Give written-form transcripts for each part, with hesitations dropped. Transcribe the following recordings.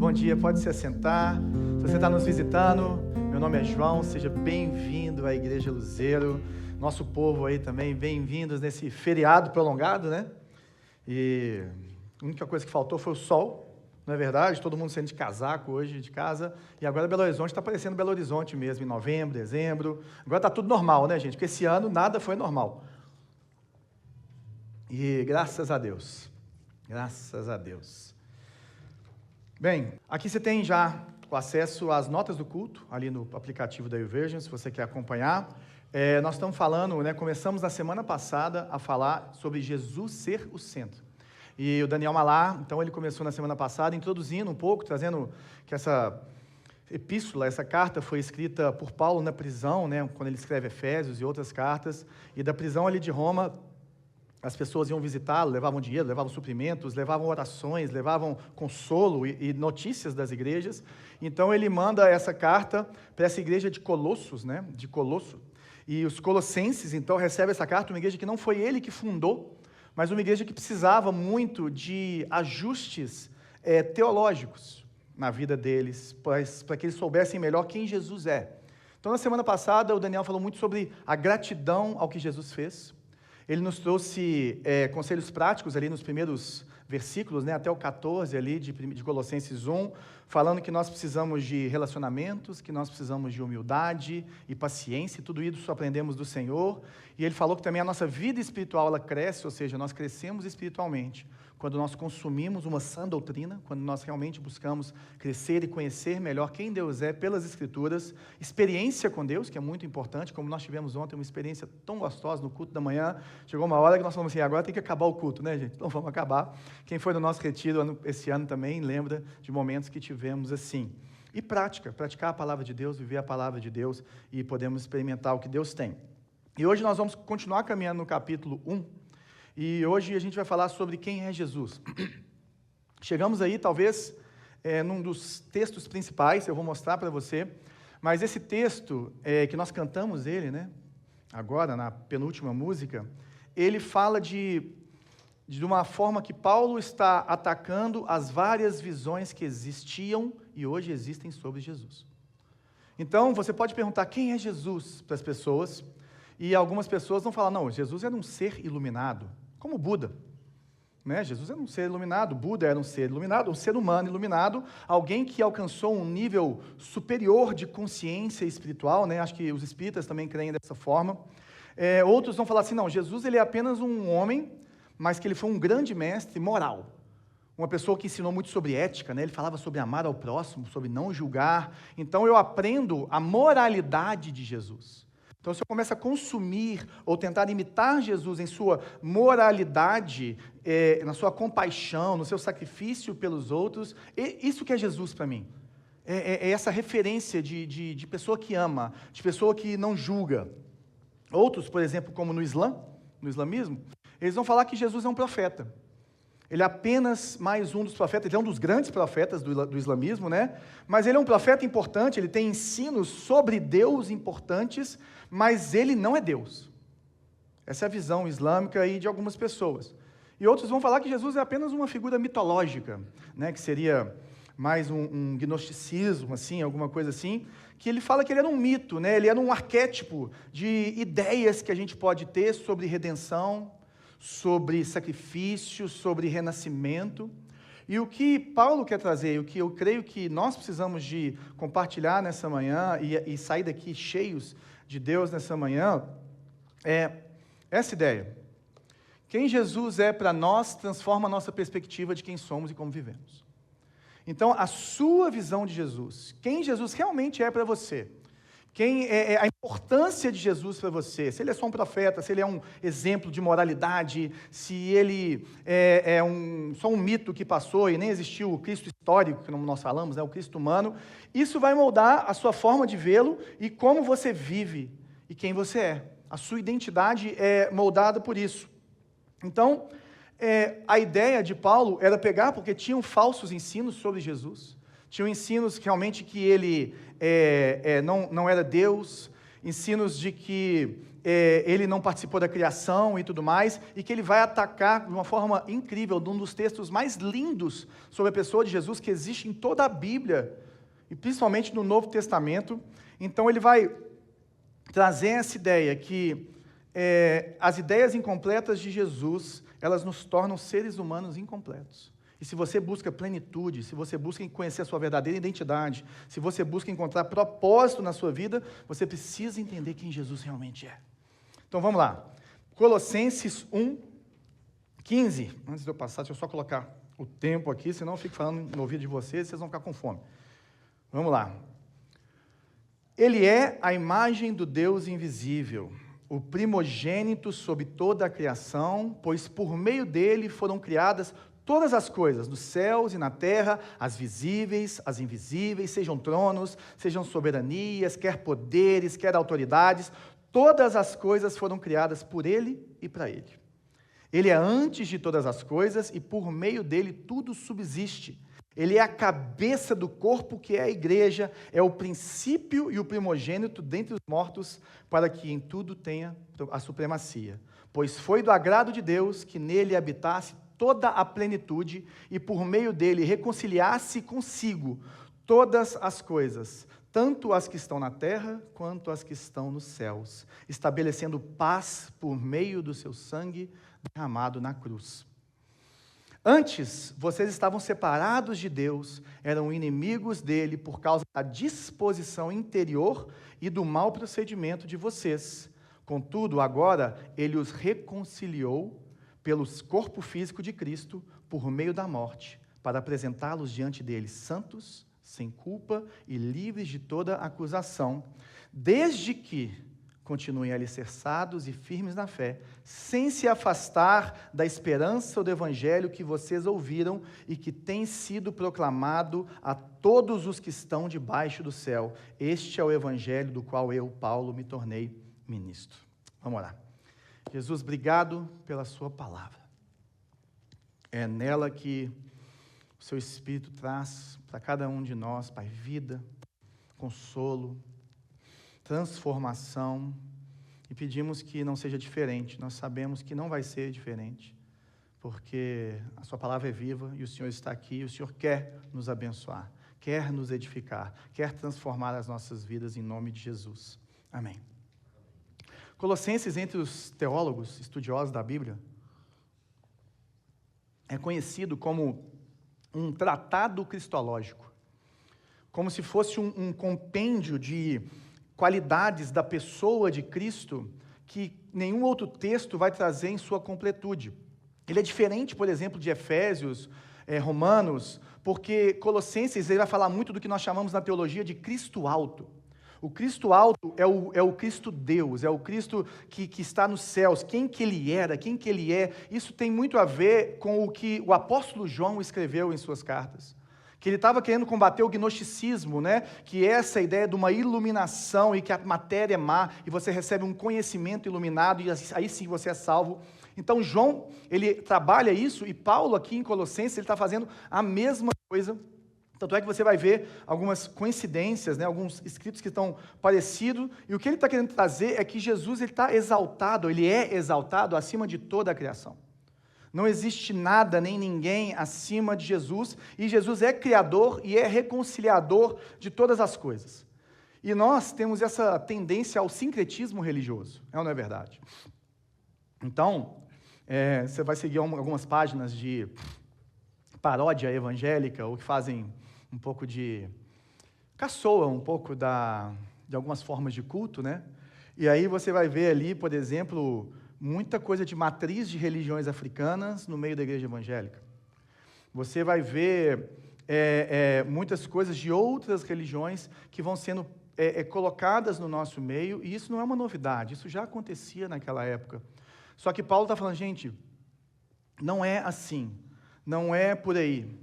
Bom dia, pode se assentar. Se você está nos visitando, meu nome é João, seja bem-vindo à Igreja Luzeiro. Nosso povo aí também, bem-vindos nesse feriado prolongado, né? E a única coisa que faltou foi o sol, não é verdade? Todo mundo saindo de casaco hoje, de casa. E agora Belo Horizonte está parecendo Belo Horizonte mesmo, em novembro, dezembro. Agora está tudo normal, né, gente? Porque esse ano nada foi normal. E graças a Deus. Graças a Deus. Bem, aqui você tem já o acesso às notas do culto, ali no aplicativo da YouVersion, se você quer acompanhar. Nós estamos falando, né, começamos na semana passada a falar sobre Jesus ser o centro. E o Daniel Malar, então ele começou na semana passada introduzindo um pouco, trazendo que essa epístola, essa carta foi escrita por Paulo na prisão, né, quando ele escreve Efésios e outras cartas, e da prisão ali de Roma, as pessoas iam visitá-lo, levavam dinheiro, levavam suprimentos, levavam orações, levavam consolo e notícias das igrejas. Então ele manda essa carta para essa igreja de Colossos, né, de Colosso. E os colossenses, então, recebem essa carta, uma igreja que não foi ele que fundou, mas uma igreja que precisava muito de ajustes teológicos na vida deles, para que eles soubessem melhor quem Jesus é. Então, na semana passada, o Daniel falou muito sobre a gratidão ao que Jesus fez. Ele nos trouxe conselhos práticos ali nos primeiros versículos, né, até o 14 ali de Colossenses 1, falando que nós precisamos de relacionamentos, que nós precisamos de humildade e paciência, e tudo isso aprendemos do Senhor. E ele falou que também a nossa vida espiritual ela cresce, ou seja, nós crescemos espiritualmente quando nós consumimos uma sã doutrina, quando nós realmente buscamos crescer e conhecer melhor quem Deus é pelas Escrituras, experiência com Deus, que é muito importante, como nós tivemos ontem, uma experiência tão gostosa no culto da manhã. Chegou uma hora que nós falamos assim, agora tem que acabar o culto, né, gente? Então vamos acabar. Quem foi no nosso retiro esse ano também lembra de momentos que tivemos assim. E praticar a palavra de Deus, viver a palavra de Deus e podemos experimentar o que Deus tem. E hoje nós vamos continuar caminhando no capítulo 1, e hoje a gente vai falar sobre quem é Jesus. Chegamos aí, talvez, num dos textos principais, eu vou mostrar para você, mas esse texto, que nós cantamos ele, né, agora, na penúltima música, ele fala de uma forma que Paulo está atacando as várias visões que existiam e hoje existem sobre Jesus. Então, você pode perguntar quem é Jesus para as pessoas, e algumas pessoas vão falar, não, Jesus era um ser iluminado, como Buda. Né? Jesus era um ser iluminado, Buda era um ser iluminado, um ser humano iluminado, alguém que alcançou um nível superior de consciência espiritual, né? Acho que os espíritas também creem dessa forma. Outros vão falar assim, não, Jesus ele é apenas um homem, mas que ele foi um grande mestre moral. Uma pessoa que ensinou muito sobre ética, né? Ele falava sobre amar ao próximo, sobre não julgar. Então eu aprendo a moralidade de Jesus. Então, se eu começo a consumir ou tentar imitar Jesus em sua moralidade, na sua compaixão, no seu sacrifício pelos outros, isso que é Jesus para mim. É essa referência de pessoa que ama, de pessoa que não julga. Outros, por exemplo, como no islamismo, eles vão falar que Jesus é um profeta. Ele é apenas mais um dos profetas, ele é um dos grandes profetas do islamismo, né? Mas ele é um profeta importante, ele tem ensinos sobre Deus importantes, mas ele não é Deus. Essa é a visão islâmica aí de algumas pessoas. E outros vão falar que Jesus é apenas uma figura mitológica, né? Que seria mais um gnosticismo, assim, alguma coisa assim, que ele fala que ele era um mito, né? Ele era um arquétipo de ideias que a gente pode ter sobre redenção, sobre sacrifício, sobre renascimento. E o que Paulo quer trazer, o que eu creio que nós precisamos de compartilhar nessa manhã e sair daqui cheios de Deus nessa manhã, é essa ideia. Quem Jesus é para nós transforma a nossa perspectiva de quem somos e como vivemos. Então, a sua visão de Jesus, quem Jesus realmente é para você, quem é a importância de Jesus para você, se ele é só um profeta, se ele é um exemplo de moralidade, se ele só um mito que passou e nem existiu o Cristo histórico, que nós falamos, né, o Cristo humano, isso vai moldar a sua forma de vê-lo e como você vive e quem você é. A sua identidade é moldada por isso. Então, a ideia de Paulo era pegar, porque tinham falsos ensinos sobre Jesus, tinham ensinos realmente que ele não era Deus, ensinos de que ele não participou da criação e tudo mais, e que ele vai atacar de uma forma incrível, de um dos textos mais lindos sobre a pessoa de Jesus que existe em toda a Bíblia, e principalmente no Novo Testamento. Então ele vai trazer essa ideia que as ideias incompletas de Jesus, elas nos tornam seres humanos incompletos. E se você busca plenitude, se você busca conhecer a sua verdadeira identidade, se você busca encontrar propósito na sua vida, você precisa entender quem Jesus realmente é. Então vamos lá. Colossenses 1:15. Antes de eu passar, deixa eu só colocar o tempo aqui, senão eu fico falando no ouvido de vocês, vocês vão ficar com fome. Vamos lá. Ele é a imagem do Deus invisível, o primogênito sobre toda a criação, pois por meio dele foram criadas todas as coisas, nos céus e na terra, as visíveis, as invisíveis, sejam tronos, sejam soberanias, quer poderes, quer autoridades, todas as coisas foram criadas por ele e para ele. Ele é antes de todas as coisas e por meio dele tudo subsiste. Ele é a cabeça do corpo que é a igreja, é o princípio e o primogênito dentre os mortos, para que em tudo tenha a supremacia. Pois foi do agrado de Deus que nele habitasse toda a plenitude e por meio dele reconciliasse consigo todas as coisas, tanto as que estão na terra quanto as que estão nos céus, estabelecendo paz por meio do seu sangue derramado na cruz. Antes, vocês estavam separados de Deus, eram inimigos dele por causa da disposição interior e do mau procedimento de vocês. Contudo, agora, ele os reconciliou pelo corpo físico de Cristo, por meio da morte, para apresentá-los diante dele santos, sem culpa e livres de toda acusação, desde que continuem alicerçados e firmes na fé, sem se afastar da esperança do evangelho que vocês ouviram e que tem sido proclamado a todos os que estão debaixo do céu. Este é o evangelho do qual eu, Paulo, me tornei ministro. Vamos orar. Jesus, obrigado pela sua palavra. É nela que o seu Espírito traz para cada um de nós, Pai, vida, consolo, transformação, e pedimos que não seja diferente. Nós sabemos que não vai ser diferente, porque a sua palavra é viva e o Senhor está aqui, e o Senhor quer nos abençoar, quer nos edificar, quer transformar as nossas vidas em nome de Jesus. Amém. Colossenses, entre os teólogos estudiosos da Bíblia, é conhecido como um tratado cristológico, como se fosse um compêndio de qualidades da pessoa de Cristo que nenhum outro texto vai trazer em sua completude. Ele é diferente, por exemplo, de Efésios, Romanos, porque Colossenses ele vai falar muito do que nós chamamos na teologia de Cristo alto. O Cristo alto é o Cristo Deus, é o Cristo que está nos céus, quem que ele era, quem que ele é. Isso tem muito a ver com o que o apóstolo João escreveu em suas cartas. Que ele estava querendo combater o gnosticismo, né? Que é essa ideia de uma iluminação e que a matéria é má e você recebe um conhecimento iluminado e aí sim você é salvo. Então João, ele trabalha isso e Paulo aqui em Colossenses, ele está fazendo a mesma coisa. Tanto é que você vai ver algumas coincidências, né, alguns escritos que estão parecidos, e o que ele está querendo trazer é que Jesus está exaltado, ele é exaltado acima de toda a criação. Não existe nada nem ninguém acima de Jesus, e Jesus é criador e é reconciliador de todas as coisas. E nós temos essa tendência ao sincretismo religioso, é ou não é verdade? Então, você vai seguir algumas páginas de paródia evangélica, ou que fazem um pouco de caçoa, um pouco de algumas formas de culto, né? E aí você vai ver ali, por exemplo, muita coisa de matriz de religiões africanas no meio da igreja evangélica. Você vai ver muitas coisas de outras religiões que vão sendo colocadas no nosso meio, e isso não é uma novidade, isso já acontecia naquela época. Só que Paulo está falando, gente, não é assim, não é por aí.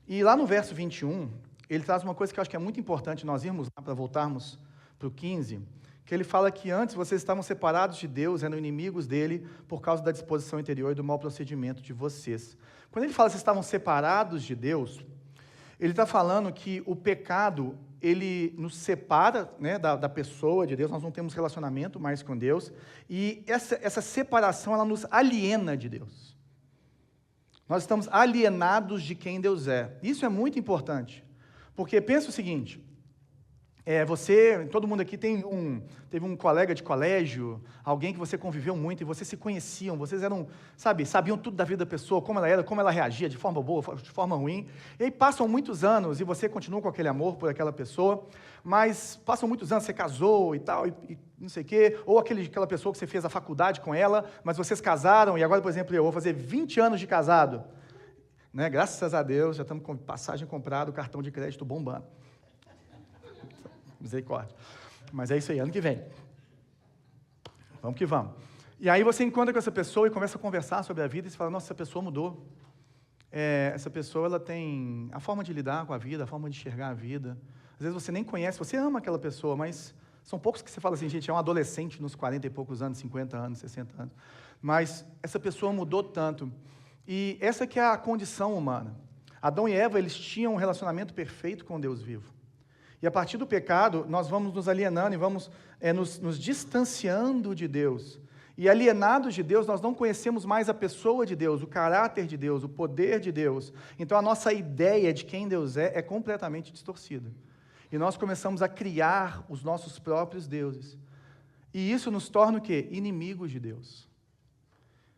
E lá no verso 21, ele traz uma coisa que eu acho que é muito importante nós irmos lá para voltarmos para o 15, que ele fala que antes vocês estavam separados de Deus, eram inimigos dele por causa da disposição interior e do mau procedimento de vocês. Quando ele fala que vocês estavam separados de Deus, ele está falando que o pecado ele nos separa, né, da pessoa de Deus, nós não temos relacionamento mais com Deus, e essa separação, ela nos aliena de Deus. Nós estamos alienados de quem Deus é. Isso é muito importante, porque pensa o seguinte, todo mundo aqui teve um colega de colégio, alguém que você conviveu muito, e vocês se conheciam, vocês eram, sabiam tudo da vida da pessoa, como ela era, como ela reagia, de forma boa, de forma ruim, e aí passam muitos anos, e você continua com aquele amor por aquela pessoa, mas passam muitos anos, você casou e tal, e não sei o quê, ou aquela pessoa que você fez a faculdade com ela, mas vocês casaram, e agora, por exemplo, eu vou fazer 20 anos de casado, né? Graças a Deus, já estamos com passagem comprada, cartão de crédito bombando. Misericórdia. Mas é isso aí, ano que vem. Vamos que vamos. E aí você encontra com essa pessoa e começa a conversar sobre a vida e você fala, nossa, essa pessoa mudou. Essa pessoa, ela tem a forma de lidar com a vida, a forma de enxergar a vida. Às vezes você nem conhece, você ama aquela pessoa, mas são poucos que você fala assim, gente, é um adolescente nos 40 e poucos anos, 50 anos, 60 anos. Mas essa pessoa mudou tanto. E essa que é a condição humana. Adão e Eva, eles tinham um relacionamento perfeito com Deus vivo. E a partir do pecado, nós vamos nos alienando e vamos nos distanciando de Deus. E alienados de Deus, nós não conhecemos mais a pessoa de Deus, o caráter de Deus, o poder de Deus. Então a nossa ideia de quem Deus é completamente distorcida. E nós começamos a criar os nossos próprios deuses. E isso nos torna o quê? Inimigos de Deus.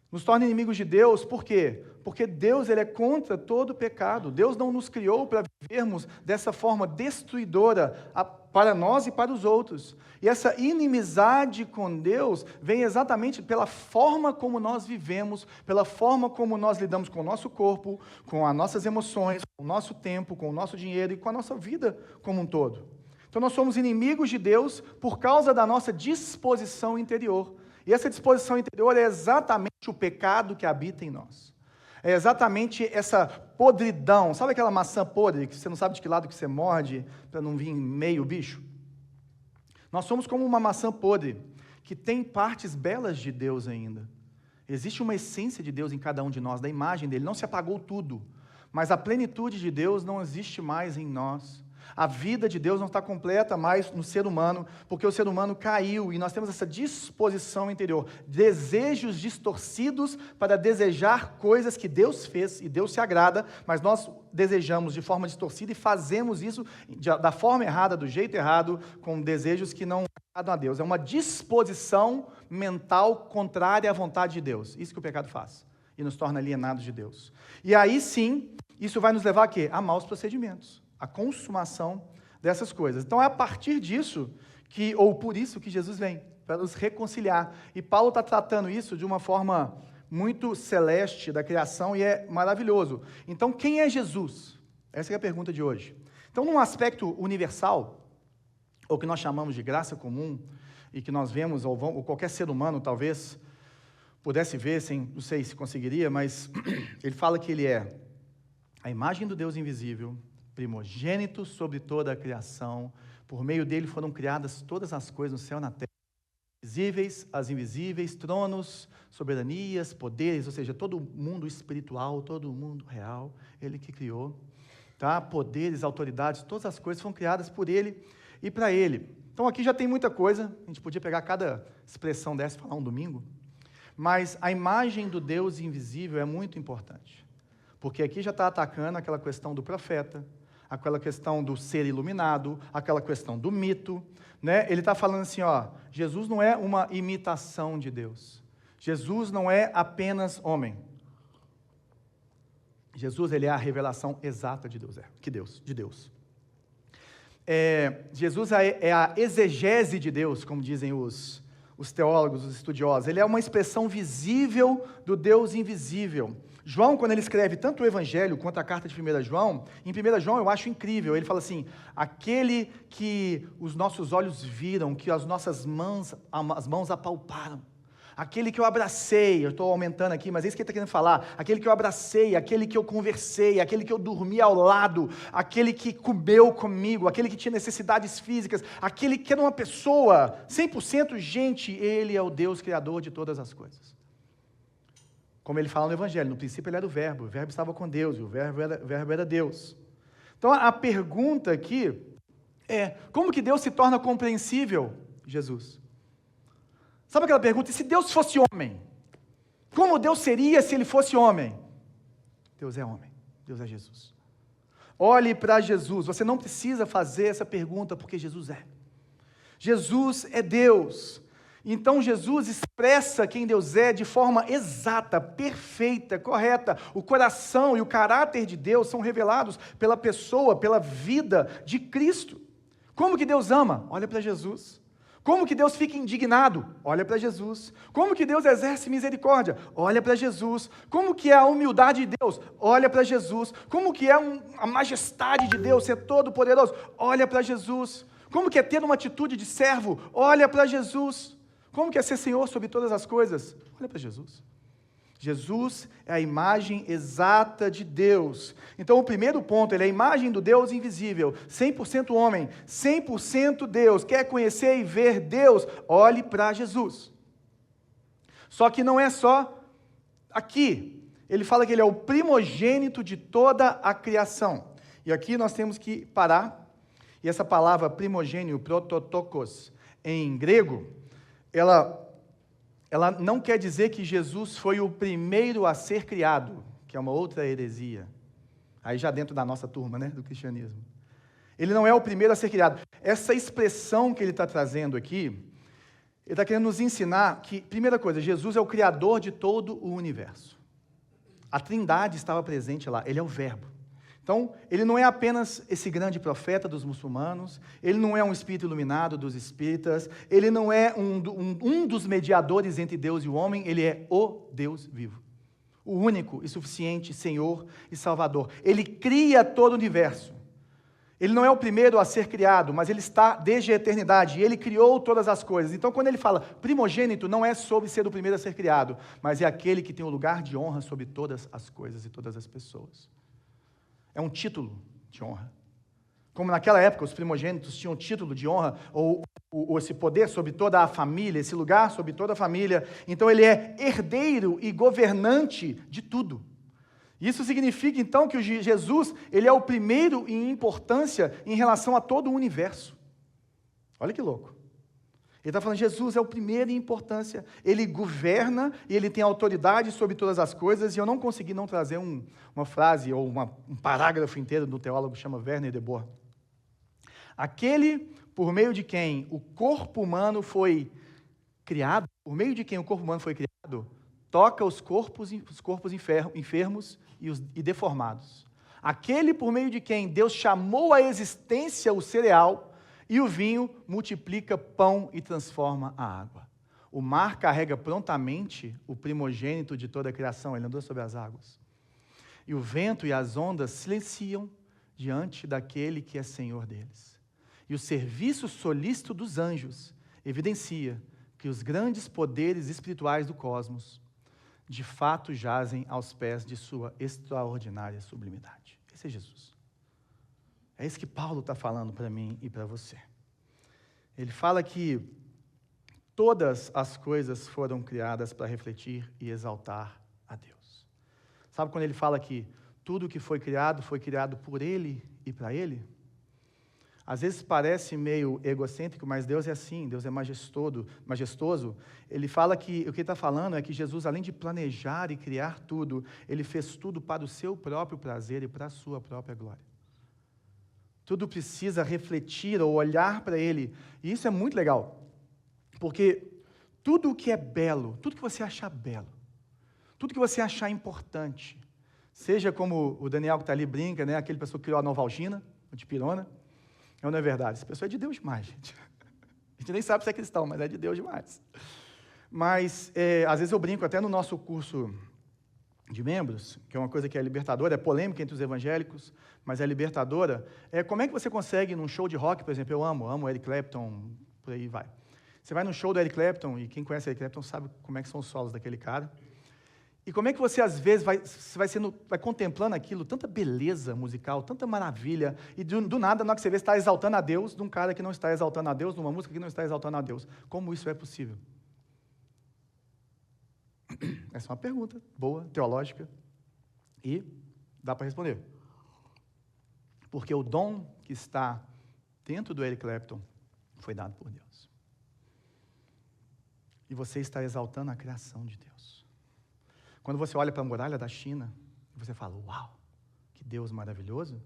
Nos torna inimigos de Deus, por quê? Porque Deus, ele é contra todo pecado. Deus não nos criou para vivermos dessa forma destruidora para nós e para os outros. E essa inimizade com Deus vem exatamente pela forma como nós vivemos, pela forma como nós lidamos com o nosso corpo, com as nossas emoções, com o nosso tempo, com o nosso dinheiro e com a nossa vida como um todo. Então nós somos inimigos de Deus por causa da nossa disposição interior. E essa disposição interior é exatamente o pecado que habita em nós. É exatamente essa podridão. Sabe aquela maçã podre que você não sabe de que lado que você morde para não vir meio bicho? Nós somos como uma maçã podre que tem partes belas de Deus ainda. Existe uma essência de Deus em cada um de nós, da imagem dele. Não se apagou tudo, mas a plenitude de Deus não existe mais em nós. A vida de Deus não está completa mais no ser humano, porque o ser humano caiu e nós temos essa disposição interior, desejos distorcidos para desejar coisas que Deus fez e Deus se agrada, mas nós desejamos de forma distorcida e fazemos isso da forma errada, do jeito errado, com desejos que não agradam a Deus. É uma disposição mental contrária à vontade de Deus. Isso que o pecado faz e nos torna alienados de Deus. E aí sim, isso vai nos levar a quê? A maus procedimentos. A consumação dessas coisas. Então é a partir disso, ou por isso que Jesus vem, para nos reconciliar. E Paulo está tratando isso de uma forma muito celeste da criação e é maravilhoso. Então quem é Jesus? Essa é a pergunta de hoje. Então num aspecto universal, ou que nós chamamos de graça comum, e que nós vemos, ou qualquer ser humano talvez pudesse ver, não sei se conseguiria, mas ele fala que ele é a imagem do Deus invisível, primogênito sobre toda a criação, por meio dele foram criadas todas as coisas no céu e na terra, visíveis, as invisíveis, tronos, soberanias, poderes, ou seja, todo o mundo espiritual, todo o mundo real, ele que criou, tá? Poderes, autoridades, todas as coisas foram criadas por ele e para ele. Então aqui já tem muita coisa, a gente podia pegar cada expressão dessa e falar um domingo, mas a imagem do Deus invisível é muito importante, porque aqui já está atacando aquela questão do profeta, aquela questão do ser iluminado, aquela questão do mito, né? Ele está falando assim, ó, Jesus não é uma imitação de Deus. Jesus não é apenas homem. Jesus, ele é a revelação exata de Deus, de Deus. Jesus é a exegese de Deus, como dizem os teólogos, os estudiosos. Ele é uma expressão visível do Deus invisível. João, quando ele escreve tanto o Evangelho quanto a carta de 1 João, em 1 João eu acho incrível, ele fala assim, aquele que os nossos olhos viram, que as nossas mãos apalparam, aquele que eu abracei, eu estou aumentando aqui, mas é isso que ele está querendo falar, aquele que eu abracei, aquele que eu conversei, aquele que eu dormi ao lado, aquele que comeu comigo, aquele que tinha necessidades físicas, aquele que era uma pessoa, 100% gente, ele é o Deus criador de todas as coisas. Como ele fala no Evangelho, no princípio ele era o verbo estava com Deus, e o verbo era Deus. Então a pergunta aqui Como que Deus se torna compreensível? Jesus. Sabe aquela pergunta, e se Deus fosse homem? Como Deus seria se ele fosse homem? Deus é homem, Deus é Jesus. Olhe para Jesus, você não precisa fazer essa pergunta, porque Jesus é. Jesus é Deus. Então Jesus expressa quem Deus é de forma exata, perfeita, correta. O coração e o caráter de Deus são revelados pela pessoa, pela vida de Cristo. Como que Deus ama? Olha para Jesus. Como que Deus fica indignado? Olha para Jesus. Como que Deus exerce misericórdia? Olha para Jesus. Como que é a humildade de Deus? Olha para Jesus. Como que é a majestade de Deus, ser todo poderoso? Olha para Jesus. Como que é ter uma atitude de servo? Olha para Jesus. Como que é ser Senhor sobre todas as coisas? Olha para Jesus. Jesus é a imagem exata de Deus. Então, o primeiro ponto, ele é a imagem do Deus invisível, 100% homem, 100% Deus. Quer conhecer e ver Deus? Olhe para Jesus. Só que não é só aqui. Ele fala que ele é o primogênito de toda a criação. E aqui nós temos que parar. E essa palavra primogênito, prototokos, em grego, ela não quer dizer que Jesus foi o primeiro a ser criado, que é uma outra heresia. Aí já dentro da nossa turma, do cristianismo. Ele não é o primeiro a ser criado. Essa expressão que ele está trazendo aqui, ele está querendo nos ensinar que, primeira coisa, Jesus é o criador de todo o universo. A Trindade estava presente lá, ele é o Verbo. Então, ele não é apenas esse grande profeta dos muçulmanos, ele não é um espírito iluminado dos espíritas, ele não é um dos mediadores entre Deus e o homem, ele é o Deus vivo. O único e suficiente Senhor e Salvador. Ele cria todo o universo. Ele não é o primeiro a ser criado, mas ele está desde a eternidade, e ele criou todas as coisas. Então, quando ele fala primogênito, não é sobre ser o primeiro a ser criado, mas é aquele que tem o lugar de honra sobre todas as coisas e todas as pessoas. É um título de honra. Como naquela época os primogênitos tinham título de honra, ou esse poder sobre toda a família, esse lugar sobre toda a família. Então ele é herdeiro e governante de tudo. Isso significa então que Jesus, ele é o primeiro em importância em relação a todo o universo. Olha que louco. Ele está falando, Jesus é o primeiro em importância, ele governa e ele tem autoridade sobre todas as coisas, e eu não consegui não trazer uma frase ou um parágrafo inteiro do teólogo que chama Werner de Boer. Aquele por meio de quem o corpo humano foi criado, toca os corpos enfermos e deformados. Aquele por meio de quem Deus chamou à existência o cereal, e o vinho multiplica pão e transforma a água. O mar carrega prontamente o primogênito de toda a criação, ele andou sobre as águas. E o vento e as ondas silenciam diante daquele que é Senhor deles. E o serviço solícito dos anjos evidencia que os grandes poderes espirituais do cosmos de fato jazem aos pés de sua extraordinária sublimidade. Esse é Jesus. É isso que Paulo está falando para mim e para você. Ele fala que todas as coisas foram criadas para refletir e exaltar a Deus. Sabe quando ele fala que tudo que foi criado por Ele e para Ele? Às vezes parece meio egocêntrico, mas Deus é assim, Deus é majestoso. Ele fala que, o que ele está falando é que Jesus, além de planejar e criar tudo, Ele fez tudo para o seu próprio prazer e para a sua própria glória. Tudo precisa refletir ou olhar para Ele. E isso é muito legal. Porque tudo o que é belo, tudo que você achar belo, tudo que você achar importante, seja como o Daniel que está ali brinca, aquele pessoa que criou a Novalgina, o de pirona, não é verdade? Essa pessoa é de Deus demais, gente. A gente nem sabe se é cristão, mas é de Deus demais. Mas, às vezes eu brinco até no nosso curso de membros, que é uma coisa que é libertadora, é polêmica entre os evangélicos, mas é libertadora. Como é que você consegue, num show de rock, por exemplo, eu amo Eric Clapton, por aí vai. Você vai no show do Eric Clapton, e quem conhece Eric Clapton sabe como é que são os solos daquele cara. E como é que você, às vezes, vai contemplando aquilo, tanta beleza musical, tanta maravilha, e do nada, na hora que você vê, você está exaltando a Deus, de um cara que não está exaltando a Deus, de uma música que não está exaltando a Deus. Como isso é possível? Essa é uma pergunta boa, teológica, e dá para responder. Porque o dom que está dentro do Eric Clapton, foi dado por Deus. E você está exaltando a criação de Deus. Quando você olha para a muralha da China, você fala, uau, que Deus maravilhoso.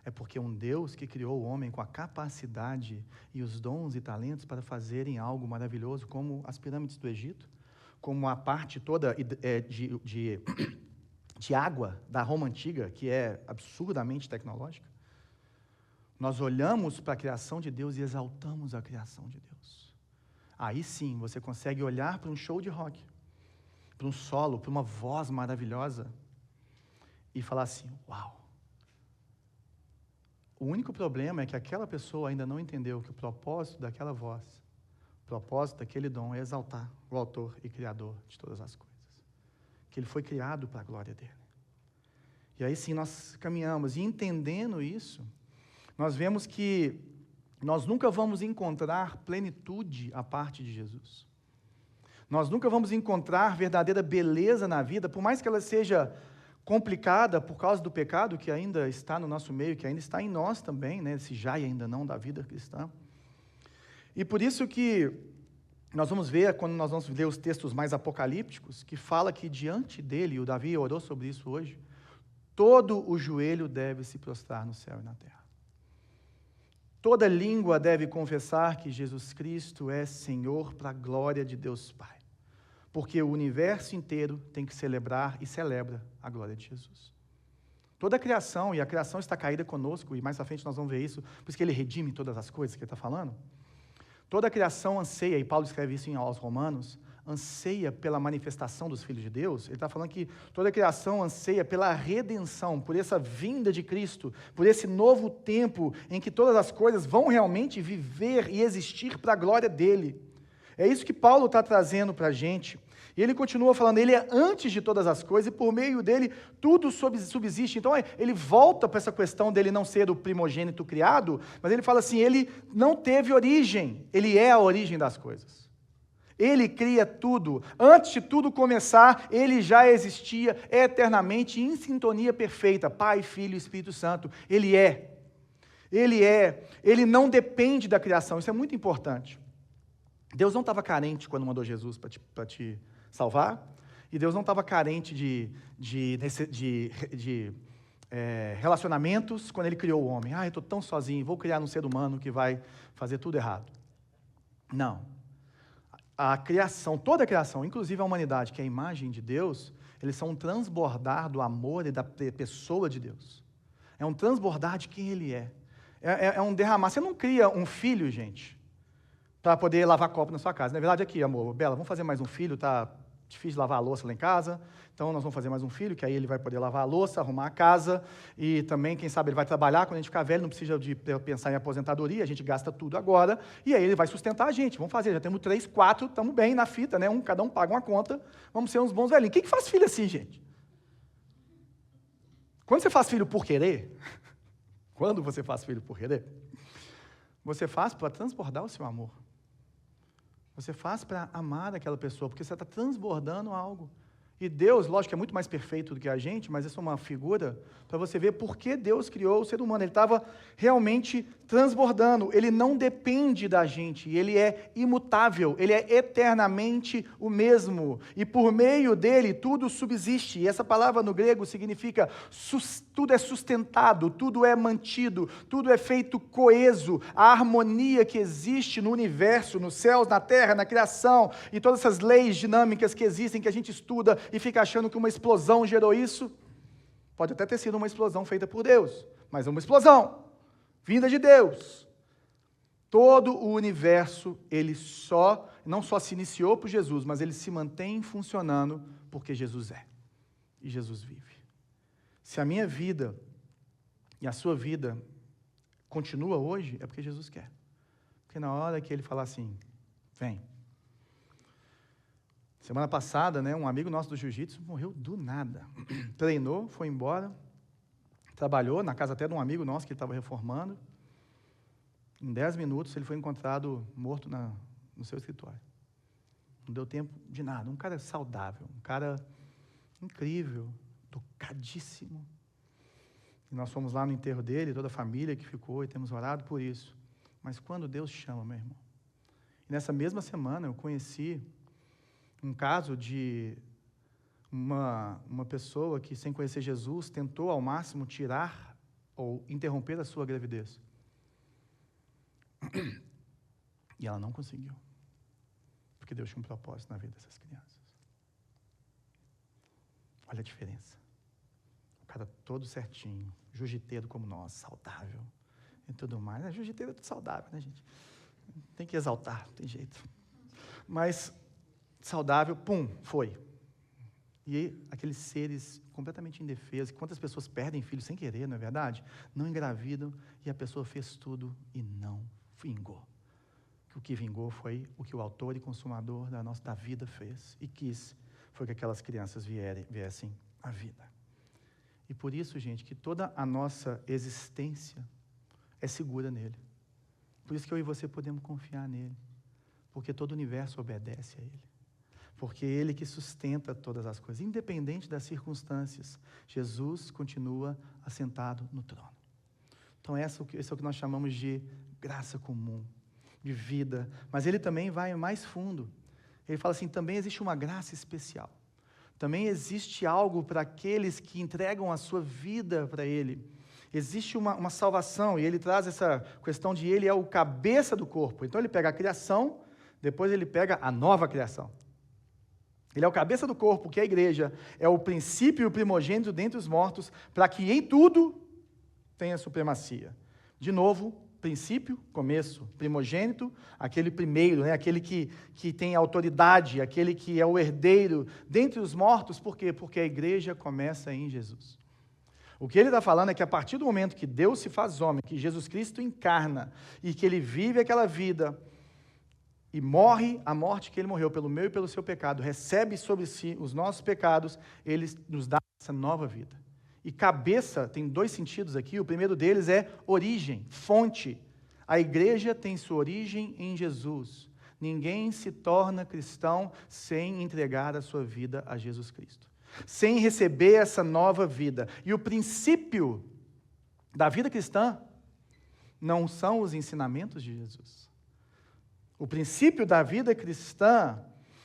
É porque um Deus que criou o homem com a capacidade e os dons e talentos para fazerem algo maravilhoso, como as pirâmides do Egito, como a parte toda de água da Roma Antiga, que é absurdamente tecnológica. Nós olhamos para a criação de Deus e exaltamos a criação de Deus. Aí sim, você consegue olhar para um show de rock, para um solo, para uma voz maravilhosa e falar assim, uau. O único problema é que aquela pessoa ainda não entendeu que o propósito daquela voz, o propósito daquele dom é exaltar o autor e criador de todas as coisas. Que ele foi criado para a glória dele. E aí sim nós caminhamos. E entendendo isso, nós vemos que nós nunca vamos encontrar plenitude à parte de Jesus. Nós nunca vamos encontrar verdadeira beleza na vida, por mais que ela seja complicada por causa do pecado que ainda está no nosso meio, que ainda está em nós também, né? Esse já e ainda não da vida cristã. E por isso que nós vamos ver, quando nós vamos ler os textos mais apocalípticos, que fala que diante dele, e o Davi orou sobre isso hoje, todo o joelho deve se prostrar no céu e na terra. Toda língua deve confessar que Jesus Cristo é Senhor para a glória de Deus Pai. Porque o universo inteiro tem que celebrar e celebra a glória de Jesus. Toda a criação, e a criação está caída conosco, e mais à frente nós vamos ver isso, por isso que ele redime todas as coisas que ele está falando. Toda a criação anseia, e Paulo escreve isso aos Romanos, anseia pela manifestação dos filhos de Deus. Ele está falando que toda a criação anseia pela redenção, por essa vinda de Cristo, por esse novo tempo em que todas as coisas vão realmente viver e existir para a glória dele. É isso que Paulo está trazendo para a gente. E ele continua falando, ele é antes de todas as coisas, e por meio dele tudo subsiste. Então ele volta para essa questão dele não ser o primogênito criado, mas ele fala assim, ele não teve origem, ele é a origem das coisas. Ele cria tudo. Antes de tudo começar, ele já existia eternamente em sintonia perfeita. Pai, Filho e Espírito Santo. Ele é. Ele não depende da criação. Isso é muito importante. Deus não estava carente quando mandou Jesus para te salvar, e Deus não estava carente de relacionamentos quando ele criou o homem. Eu estou tão sozinho, vou criar um ser humano que vai fazer tudo errado. Não. A criação, toda a criação, inclusive a humanidade, que é a imagem de Deus, eles são um transbordar do amor e da pessoa de Deus. É um transbordar de quem ele é. É um derramar. Você não cria um filho, gente, para poder lavar copo na sua casa. Na verdade, aqui, amor, Bela, vamos fazer mais um filho, tá difícil lavar a louça lá em casa, então nós vamos fazer mais um filho, que aí ele vai poder lavar a louça, arrumar a casa, e também, quem sabe, ele vai trabalhar, quando a gente ficar velho, não precisa de pensar em aposentadoria, a gente gasta tudo agora, e aí ele vai sustentar a gente, vamos fazer, já temos 3, 4, estamos bem na fita, né? Cada um paga uma conta, vamos ser uns bons velhinhos. Quem que faz filho assim, gente? Quando você faz filho por querer, quando você faz filho por querer, você faz para transbordar o seu amor. Você faz para amar aquela pessoa, porque você está transbordando algo. E Deus, lógico que é muito mais perfeito do que a gente, mas isso é uma figura para você ver por que Deus criou o ser humano. Ele estava realmente transbordando, ele não depende da gente, ele é imutável, ele é eternamente o mesmo. E por meio dele tudo subsiste. E essa palavra no grego significa tudo é sustentado, tudo é mantido, tudo é feito coeso. A harmonia que existe no universo, nos céus, na terra, na criação, e todas essas leis dinâmicas que existem, que a gente estuda e fica achando que uma explosão gerou isso. Pode até ter sido uma explosão feita por Deus, mas é uma explosão vinda de Deus. Todo o universo, ele não só se iniciou por Jesus, mas ele se mantém funcionando porque Jesus é. E Jesus vive. Se a minha vida e a sua vida continua hoje, é porque Jesus quer. Porque na hora que ele falar assim, vem. Semana passada, um amigo nosso do jiu-jitsu morreu do nada. Treinou, foi embora, trabalhou na casa até de um amigo nosso que ele estava reformando. Em 10 minutos ele foi encontrado morto no seu escritório. Não deu tempo de nada. Um cara saudável, um cara incrível, tocadíssimo. E nós fomos lá no enterro dele, toda a família que ficou, e temos orado por isso. Mas quando Deus chama, meu irmão. E nessa mesma semana eu conheci um caso de uma pessoa que, sem conhecer Jesus, tentou ao máximo tirar ou interromper a sua gravidez. E ela não conseguiu. Porque Deus tinha um propósito na vida dessas crianças. Olha a diferença. O cara todo certinho, jiu-jiteiro como nós, saudável e tudo mais. Jiu-jiteiro é tudo saudável, né, gente? Tem que exaltar, não tem jeito. Mas saudável, pum, foi. E aqueles seres completamente indefesos, quantas pessoas perdem filhos sem querer, não é verdade? Não engravidam e a pessoa fez tudo e não vingou. O que vingou foi o que o autor e consumador da vida fez e quis, foi que aquelas crianças viessem à vida. E por isso, gente, que toda a nossa existência é segura nele. Por isso que eu e você podemos confiar nele, porque todo o universo obedece a ele. Porque é ele que sustenta todas as coisas, independente das circunstâncias. Jesus continua assentado no trono. Então, esse é o que nós chamamos de graça comum, de vida. Mas ele também vai mais fundo. Ele fala assim, também existe uma graça especial. Também existe algo para aqueles que entregam a sua vida para ele. Existe uma salvação, e ele traz essa questão de ele é o cabeça do corpo. Então, ele pega a criação, depois ele pega a nova criação. Ele é o cabeça do corpo, que é a igreja, é o princípio e o primogênito dentre os mortos, para que em tudo tenha supremacia. De novo, princípio, começo, primogênito, aquele primeiro, né? Aquele que tem autoridade, aquele que é o herdeiro dentre os mortos, por quê? Porque a igreja começa em Jesus. O que ele está falando é que a partir do momento que Deus se faz homem, que Jesus Cristo encarna, e que ele vive aquela vida, e morre a morte que ele morreu pelo meu e pelo seu pecado, recebe sobre si os nossos pecados, ele nos dá essa nova vida. E cabeça tem dois sentidos aqui, o primeiro deles é origem, fonte. A igreja tem sua origem em Jesus. Ninguém se torna cristão sem entregar a sua vida a Jesus Cristo, sem receber essa nova vida. E o princípio da vida cristã não são os ensinamentos de Jesus. O princípio da vida cristã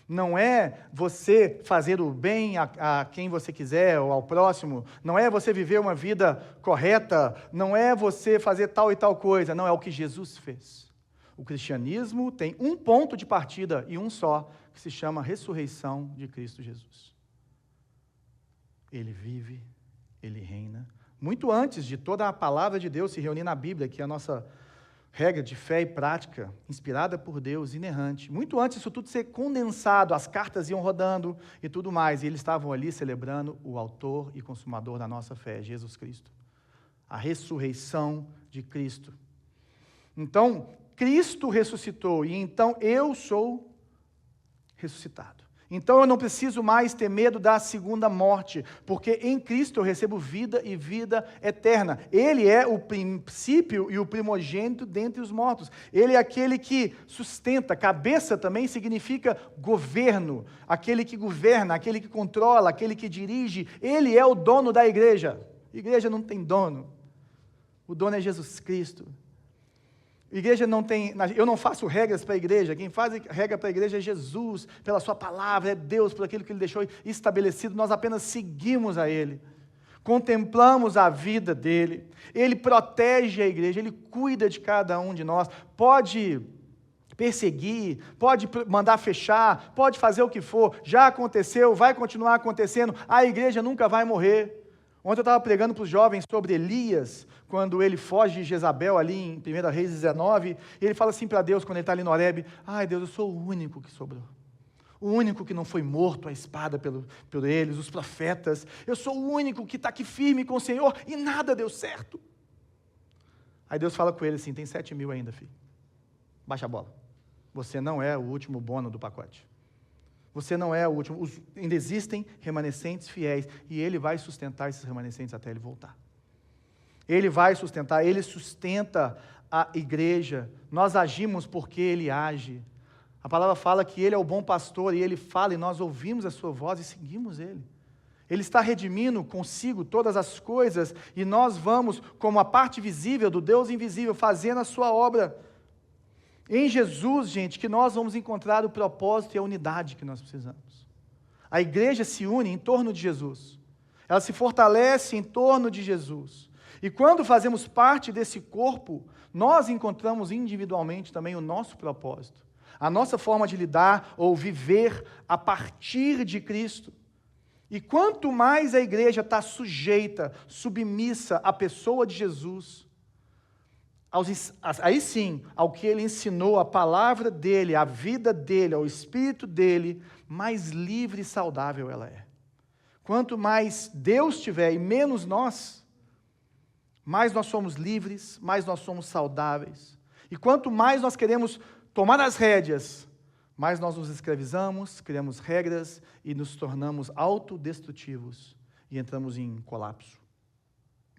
não é você fazer o bem a quem você quiser ou ao próximo, não é você viver uma vida correta, não é você fazer tal e tal coisa, não, é o que Jesus fez. O cristianismo tem um ponto de partida e um só, que se chama ressurreição de Cristo Jesus. Ele vive, ele reina, muito antes de toda a palavra de Deus se reunir na Bíblia, que é a nossa regra de fé e prática, inspirada por Deus, inerrante. Muito antes disso tudo ser condensado, as cartas iam rodando e tudo mais, e eles estavam ali celebrando o autor e consumador da nossa fé, Jesus Cristo. A ressurreição de Cristo. Então, Cristo ressuscitou, e então eu sou ressuscitado. Então eu não preciso mais ter medo da segunda morte, porque em Cristo eu recebo vida e vida eterna. Ele é o princípio e o primogênito dentre os mortos. Ele é aquele que sustenta. Cabeça também significa governo, aquele que governa, aquele que controla, aquele que dirige. Ele é o dono da igreja. A igreja não tem dono. O dono é Jesus Cristo. Igreja não tem, eu não faço regras para a igreja, quem faz regra para a igreja é Jesus, pela sua palavra, é Deus, por aquilo que Ele deixou estabelecido, nós apenas seguimos a Ele, contemplamos a vida dEle, Ele protege a igreja, Ele cuida de cada um de nós, pode perseguir, pode mandar fechar, pode fazer o que for, já aconteceu, vai continuar acontecendo, a igreja nunca vai morrer. Ontem eu estava pregando para os jovens sobre Elias, quando ele foge de Jezabel, ali em 1 Reis 19, e ele fala assim para Deus, quando ele está ali no Horebe, ai Deus, eu sou o único que sobrou, o único que não foi morto à espada por eles, os profetas, eu sou o único que está aqui firme com o Senhor, e nada deu certo. Aí Deus fala com ele assim, tem 7.000 ainda, filho, baixa a bola, você não é o último bono do pacote. Você não é o último, ainda existem remanescentes fiéis, e Ele vai sustentar esses remanescentes até Ele voltar. Ele vai sustentar, Ele sustenta a igreja, nós agimos porque Ele age. A palavra fala que Ele é o bom pastor, e Ele fala, e nós ouvimos a sua voz e seguimos Ele. Ele está redimindo consigo todas as coisas, e nós vamos, como a parte visível do Deus invisível, fazendo a sua obra Em Jesus, gente, que nós vamos encontrar o propósito e a unidade que nós precisamos. A igreja se une em torno de Jesus. Ela se fortalece em torno de Jesus. E quando fazemos parte desse corpo, nós encontramos individualmente também o nosso propósito. A nossa forma de lidar ou viver a partir de Cristo. E quanto mais a igreja está sujeita, submissa à pessoa de Jesus, aí sim, ao que ele ensinou, a palavra dele, a vida dele, ao espírito dele, mais livre e saudável ela é. Quanto mais Deus tiver e menos nós, mais nós somos livres, mais nós somos saudáveis. E quanto mais nós queremos tomar as rédeas, mais nós nos escravizamos, criamos regras e nos tornamos autodestrutivos e entramos em colapso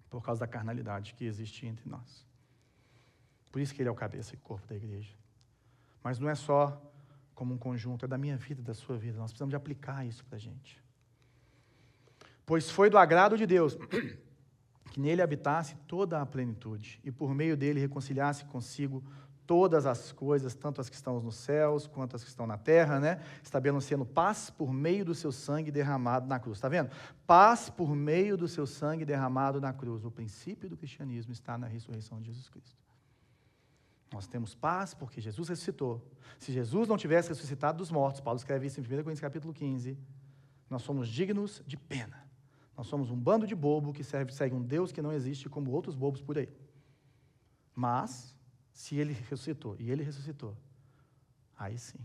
por causa da carnalidade que existe entre nós. Por isso que ele é o cabeça e corpo da igreja. Mas não é só como um conjunto, é da minha vida, da sua vida. Nós precisamos de aplicar isso para a gente. Pois foi do agrado de Deus que nele habitasse toda a plenitude, e por meio dele reconciliasse consigo todas as coisas, tanto as que estão nos céus, quanto as que estão na terra, né? Estabelecendo paz por meio do seu sangue derramado na cruz. Está vendo? Paz por meio do seu sangue derramado na cruz. O princípio do cristianismo está na ressurreição de Jesus Cristo. Nós temos paz porque Jesus ressuscitou. Se Jesus não tivesse ressuscitado dos mortos, Paulo escreve isso em 1 Coríntios capítulo 15, nós somos dignos de pena. Nós somos um bando de bobo que segue um Deus que não existe como outros bobos por aí. Mas, se ele ressuscitou, e ele ressuscitou, aí sim,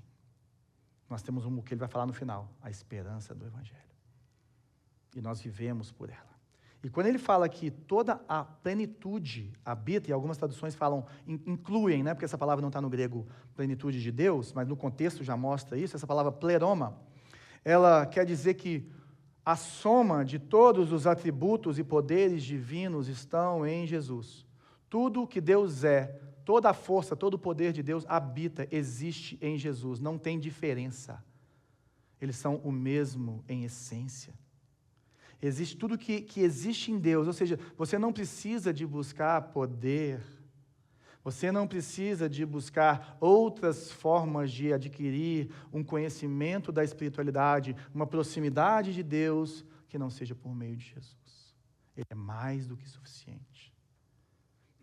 nós temos o que ele vai falar no final, a esperança do Evangelho. E nós vivemos por ela. E quando ele fala que toda a plenitude habita, e algumas traduções falam, incluem, né, porque essa palavra não está no grego, plenitude de Deus, mas no contexto já mostra isso, essa palavra pleroma, ela quer dizer que a soma de todos os atributos e poderes divinos estão em Jesus. Tudo o que Deus é, toda a força, todo o poder de Deus habita, existe em Jesus, não tem diferença. Eles são o mesmo em essência. Existe tudo que existe em Deus, ou seja, você não precisa de buscar poder, você não precisa de buscar outras formas de adquirir um conhecimento da espiritualidade, uma proximidade de Deus que não seja por meio de Jesus. Ele é mais do que suficiente.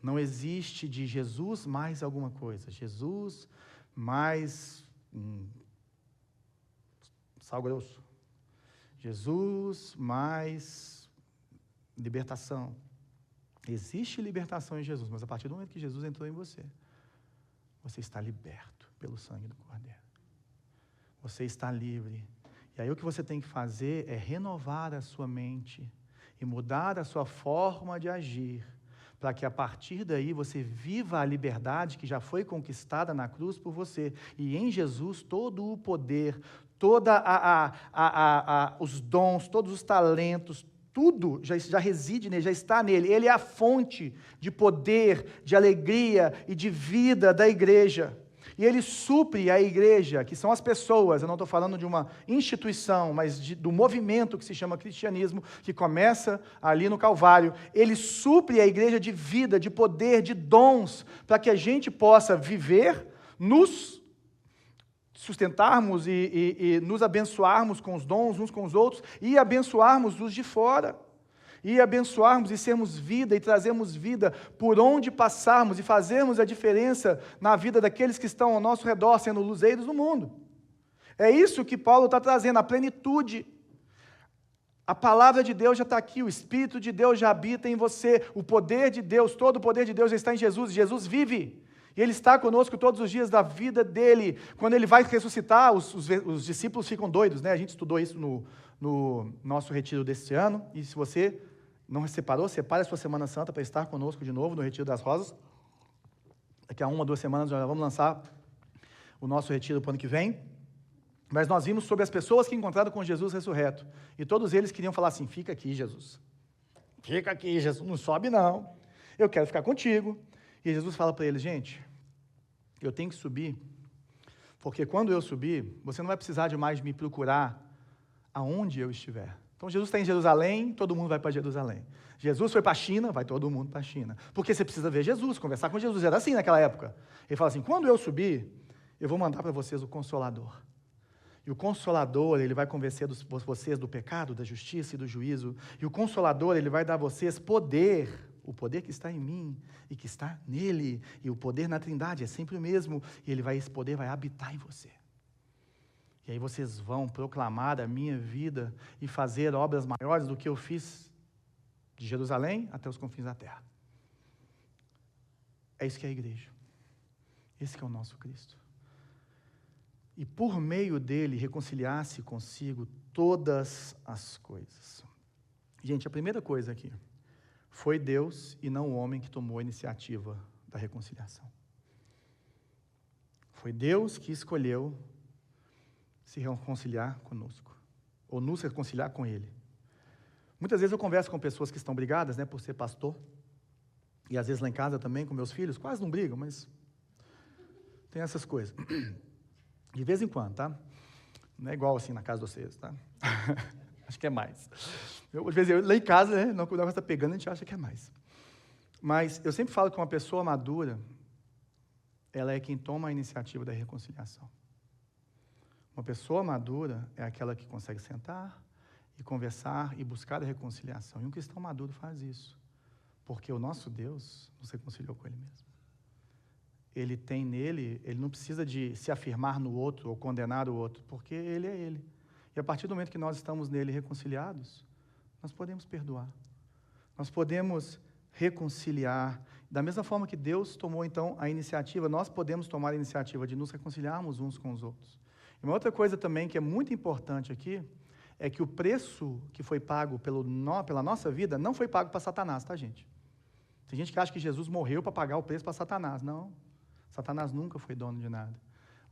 Não existe de Jesus mais alguma coisa. Jesus mais sal grosso. Jesus mais libertação. Existe libertação em Jesus, mas a partir do momento que Jesus entrou em você, você está liberto pelo sangue do Cordeiro. Você está livre. E aí o que você tem que fazer é renovar a sua mente e mudar a sua forma de agir, para que a partir daí você viva a liberdade que já foi conquistada na cruz por você. E em Jesus todo o poder, toda os dons, todos os talentos, tudo já reside nele, já está nele. Ele é a fonte de poder, de alegria e de vida da igreja. E ele supre a igreja, que são as pessoas, eu não estou falando de uma instituição, mas do movimento que se chama cristianismo, que começa ali no Calvário. Ele supre a igreja de vida, de poder, de dons, para que a gente possa viver, nos sustentarmos e nos abençoarmos com os dons uns com os outros, e abençoarmos os de fora. E abençoarmos e sermos vida e trazermos vida por onde passarmos e fazermos a diferença na vida daqueles que estão ao nosso redor, sendo luzeiros do mundo. É isso que Paulo está trazendo, a plenitude. A palavra de Deus já está aqui, o Espírito de Deus já habita em você, o poder de Deus, todo o poder de Deus já está em Jesus, Jesus vive. E Ele está conosco todos os dias da vida dEle. Quando Ele vai ressuscitar, os discípulos ficam doidos, né? A gente estudou isso no nosso retiro deste ano, e se você não separou, separe a sua Semana Santa para estar conosco de novo no Retiro das Rosas. Daqui a 1 ou 2 semanas nós já vamos lançar o nosso retiro para o ano que vem. Mas nós vimos sobre as pessoas que encontraram com Jesus ressurreto. E todos eles queriam falar assim, fica aqui, Jesus. Fica aqui, Jesus, não sobe não. Eu quero ficar contigo. E Jesus fala para eles, gente, eu tenho que subir, porque quando eu subir, você não vai precisar de mais me procurar aonde eu estiver. Então, Jesus está em Jerusalém, todo mundo vai para Jerusalém. Jesus foi para a China, vai todo mundo para a China. Porque você precisa ver Jesus, conversar com Jesus. Era assim naquela época. Ele fala assim, quando eu subir, eu vou mandar para vocês o Consolador. E o Consolador, ele vai convencer vocês do pecado, da justiça e do juízo. E o Consolador, ele vai dar a vocês poder, o poder que está em mim e que está nele. E o poder na Trindade é sempre o mesmo. E esse poder vai habitar em você. E aí vocês vão proclamar a minha vida e fazer obras maiores do que eu fiz de Jerusalém até os confins da terra. É isso que é a igreja. Esse que é o nosso Cristo. E por meio dele reconciliar-se consigo todas as coisas. Gente, a primeira coisa aqui, foi Deus e não o homem que tomou a iniciativa da reconciliação. Foi Deus que escolheu se reconciliar conosco, ou nos reconciliar com ele. Muitas vezes eu converso com pessoas que estão brigadas, né, por ser pastor, e às vezes lá em casa também com meus filhos, quase não brigam, mas tem essas coisas. De vez em quando, tá? Não é igual assim na casa de vocês, tá? Acho que é mais. Às vezes, lá em casa, né, quando o negócio está pegando, a gente acha que é mais. Mas eu sempre falo que uma pessoa madura, ela é quem toma a iniciativa da reconciliação. Uma pessoa madura é aquela que consegue sentar e conversar e buscar a reconciliação. E um cristão maduro faz isso, porque o nosso Deus nos reconciliou com ele mesmo. Ele tem nele, ele não precisa de se afirmar no outro ou condenar o outro, porque ele é ele. E a partir do momento que nós estamos nele reconciliados, nós podemos perdoar. Nós podemos reconciliar. Da mesma forma que Deus tomou, então, a iniciativa, nós podemos tomar a iniciativa de nos reconciliarmos uns com os outros. E uma outra coisa também que é muito importante aqui, é que o preço que foi pago pela nossa vida não foi pago para Satanás, tá, gente? Tem gente que acha que Jesus morreu para pagar o preço para Satanás. Não, Satanás nunca foi dono de nada.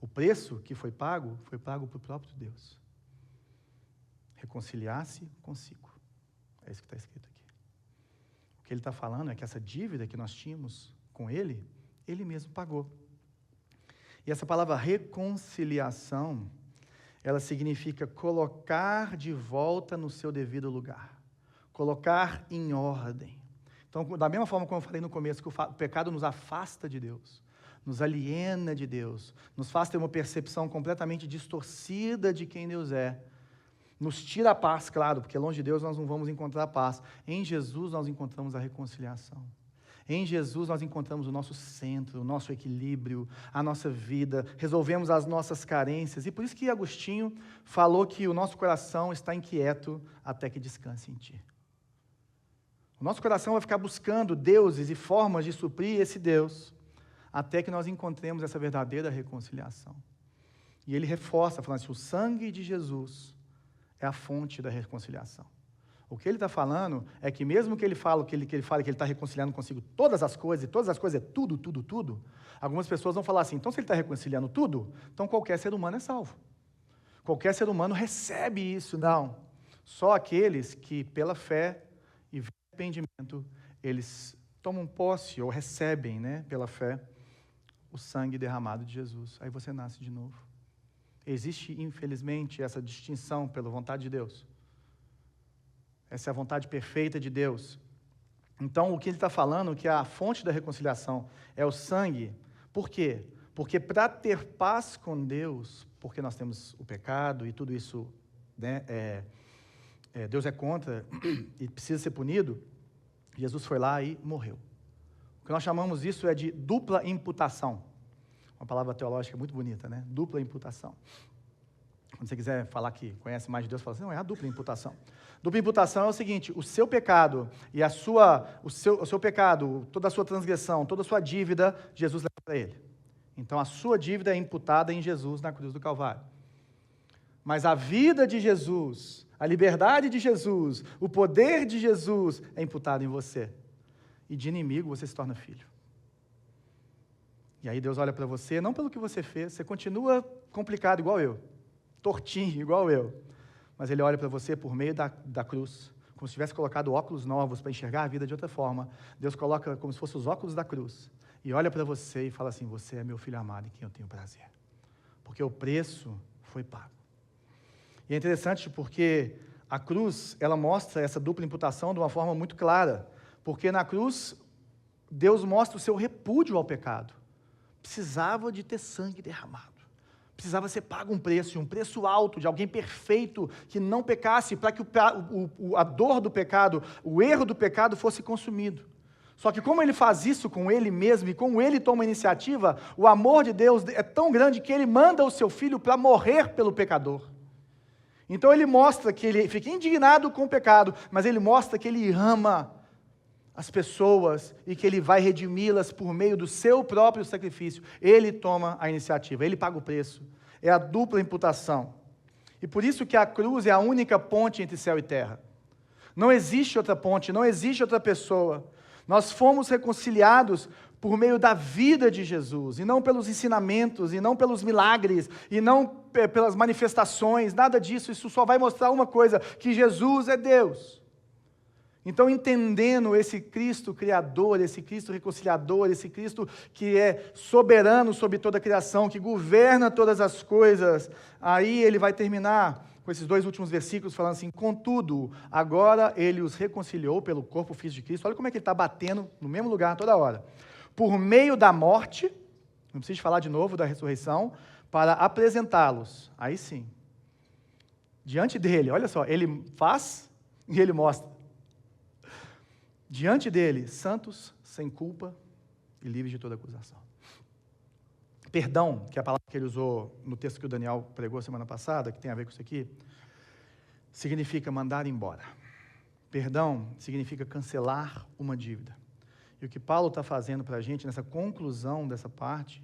O preço que foi pago para o próprio Deus. Reconciliar-se consigo. É isso que está escrito aqui. O que ele está falando é que essa dívida que nós tínhamos com ele, ele mesmo pagou. E essa palavra reconciliação, ela significa colocar de volta no seu devido lugar. Colocar em ordem. Então, da mesma forma como eu falei no começo, que o pecado nos afasta de Deus, nos aliena de Deus, nos faz ter uma percepção completamente distorcida de quem Deus é, nos tira a paz, claro, porque longe de Deus nós não vamos encontrar a paz. Em Jesus nós encontramos a reconciliação. Em Jesus nós encontramos o nosso centro, o nosso equilíbrio, a nossa vida, resolvemos as nossas carências. E por isso que Agostinho falou que o nosso coração está inquieto até que descanse em Ti. O nosso coração vai ficar buscando deuses e formas de suprir esse Deus, até que nós encontremos essa verdadeira reconciliação. E ele reforça, falando assim, o sangue de Jesus é a fonte da reconciliação. O que ele está falando é que mesmo que ele fale que ele está reconciliando consigo todas as coisas, e todas as coisas é tudo, tudo, tudo, algumas pessoas vão falar assim, então se ele está reconciliando tudo, então qualquer ser humano é salvo. Qualquer ser humano recebe isso. Não. Só aqueles que pela fé e arrependimento, eles tomam posse ou recebem, né, pela fé, o sangue derramado de Jesus. Aí você nasce de novo. Existe, infelizmente, essa distinção pela vontade de Deus. Essa é a vontade perfeita de Deus. Então, o que ele está falando, que a fonte da reconciliação é o sangue. Por quê? Porque para ter paz com Deus, porque nós temos o pecado e tudo isso, né, Deus é contra e precisa ser punido, Jesus foi lá e morreu. O que nós chamamos isso é de dupla imputação. Uma palavra teológica muito bonita, né? Dupla imputação. Quando você quiser falar que conhece mais de Deus, fala assim, não, é a dupla imputação. Dupla imputação é o seguinte, o seu pecado e o seu pecado, toda a sua transgressão, toda a sua dívida, Jesus leva para ele. Então, a sua dívida é imputada em Jesus na cruz do Calvário. Mas a vida de Jesus, a liberdade de Jesus, o poder de Jesus é imputado em você. E de inimigo você se torna filho. E aí Deus olha para você, não pelo que você fez, você continua complicado igual eu, tortinho igual eu, mas Ele olha para você por meio da cruz, como se tivesse colocado óculos novos para enxergar a vida de outra forma. Deus coloca como se fossem os óculos da cruz, e olha para você e fala assim, você é meu filho amado em quem eu tenho prazer, porque o preço foi pago. E é interessante porque a cruz, ela mostra essa dupla imputação de uma forma muito clara, porque na cruz, Deus mostra o seu repúdio ao pecado. Precisava de ter sangue derramado. Precisava ser pago um preço alto, de alguém perfeito, que não pecasse, para que a dor do pecado, o erro do pecado fosse consumido. Só que como ele faz isso com ele mesmo, e como ele toma a iniciativa, o amor de Deus é tão grande que ele manda o seu filho para morrer pelo pecador. Então ele mostra que ele fica indignado com o pecado, mas ele mostra que ele ama as pessoas e que ele vai redimi-las por meio do seu próprio sacrifício. Ele toma a iniciativa, ele paga o preço. É a dupla imputação. E por isso que a cruz é a única ponte entre céu e terra. Não existe outra ponte, não existe outra pessoa. Nós fomos reconciliados por meio da vida de Jesus, e não pelos ensinamentos, e não pelos milagres, e não pelas manifestações, nada disso. Isso só vai mostrar uma coisa, que Jesus é Deus. Então, entendendo esse Cristo criador, esse Cristo reconciliador, esse Cristo que é soberano sobre toda a criação, que governa todas as coisas, aí ele vai terminar com esses 2 últimos versículos falando assim: contudo, agora ele os reconciliou pelo corpo físico de Cristo. Olha como é que ele está batendo no mesmo lugar toda hora. Por meio da morte, não preciso falar de novo da ressurreição, para apresentá-los, aí sim, diante dele. Olha só, ele faz e ele mostra. Diante dele, santos, sem culpa e livres de toda acusação. Perdão, que é a palavra que ele usou no texto que o Daniel pregou semana passada, que tem a ver com isso aqui, significa mandar embora. Perdão significa cancelar uma dívida. E o que Paulo está fazendo para a gente, nessa conclusão dessa parte,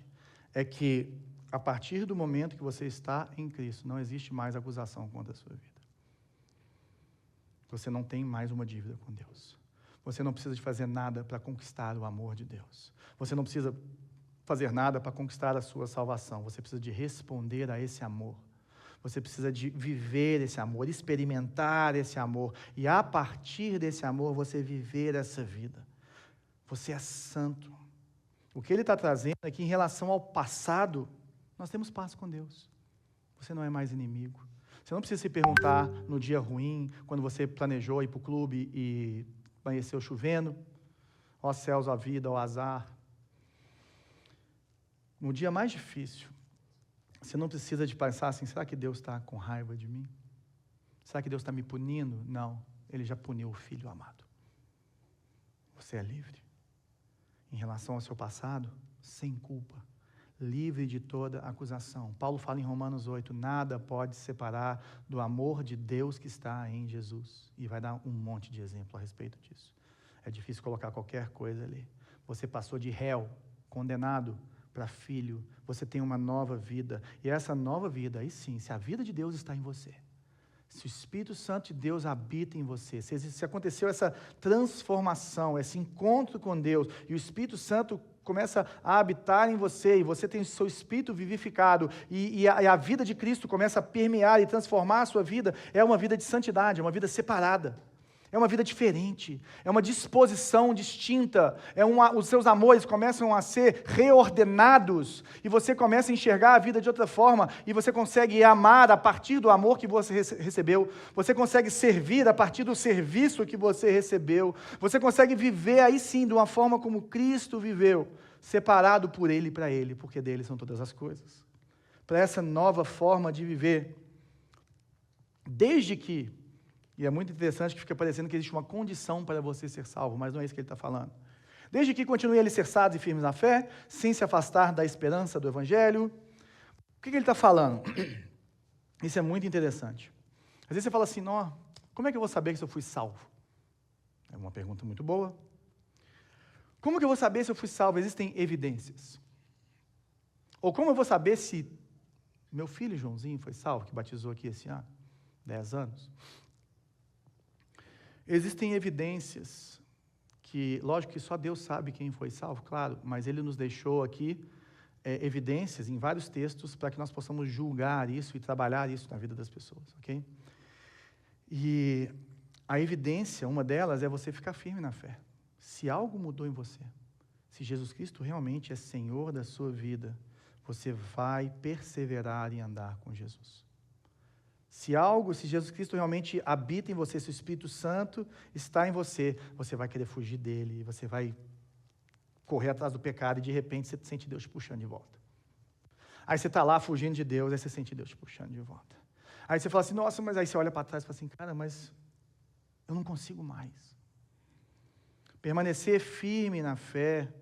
é que, a partir do momento que você está em Cristo, não existe mais acusação contra a sua vida. Você não tem mais uma dívida com Deus. Você não precisa de fazer nada para conquistar o amor de Deus. Você não precisa fazer nada para conquistar a sua salvação. Você precisa de responder a esse amor. Você precisa de viver esse amor, experimentar esse amor. E a partir desse amor, você viver essa vida. Você é santo. O que ele está trazendo é que, em relação ao passado, nós temos paz com Deus. Você não é mais inimigo. Você não precisa se perguntar no dia ruim, quando você planejou ir para o clube e amanheceu chovendo, ó céus, ó vida, ó azar. No dia mais difícil, você não precisa de pensar assim: será que Deus está com raiva de mim? Será que Deus está me punindo? Não, Ele já puniu o Filho amado. Você é livre. Em relação ao seu passado, sem culpa, livre de toda acusação. Paulo fala em Romanos 8, nada pode separar do amor de Deus que está em Jesus. E vai dar um monte de exemplo a respeito disso. É difícil colocar qualquer coisa ali. Você passou de réu, condenado, para filho. Você tem uma nova vida. E essa nova vida, aí sim, se a vida de Deus está em você, se o Espírito Santo de Deus habita em você, se aconteceu essa transformação, esse encontro com Deus, e o Espírito Santo começa a habitar em você, e você tem o seu espírito vivificado, e a vida de Cristo começa a permear e transformar a sua vida, é uma vida de santidade, é uma vida separada, é uma vida diferente, é uma disposição distinta, os seus amores começam a ser reordenados, e você começa a enxergar a vida de outra forma, e você consegue amar a partir do amor que você recebeu, você consegue servir a partir do serviço que você recebeu, você consegue viver aí sim de uma forma como Cristo viveu, separado por Ele e para Ele, porque dele são todas as coisas. Para essa nova forma de viver, desde que, e é muito interessante que fica parecendo que existe uma condição para você ser salvo, mas não é isso que ele está falando. Desde que continue alicerçados e firmes na fé, sem se afastar da esperança do Evangelho. O que ele está falando? Isso é muito interessante. Às vezes você fala assim, como é que eu vou saber se eu fui salvo? É uma pergunta muito boa. Como que eu vou saber se eu fui salvo? Existem evidências. Ou como eu vou saber se meu filho Joãozinho foi salvo, que batizou aqui esse ano, 10 anos? Existem evidências que, lógico que só Deus sabe quem foi salvo, claro, mas Ele nos deixou aqui evidências em vários textos para que nós possamos julgar isso e trabalhar isso na vida das pessoas, ok? E a evidência, uma delas, é você ficar firme na fé. Se algo mudou em você, se Jesus Cristo realmente é Senhor da sua vida, você vai perseverar em andar com Jesus. Se Jesus Cristo realmente habita em você, se o Espírito Santo está em você, você vai querer fugir dele, você vai correr atrás do pecado e de repente você sente Deus te puxando de volta. Aí você está lá fugindo de Deus, aí você sente Deus te puxando de volta. Aí você fala assim, nossa, mas aí você olha para trás e fala assim, cara, mas eu não consigo mais. Permanecer firme na fé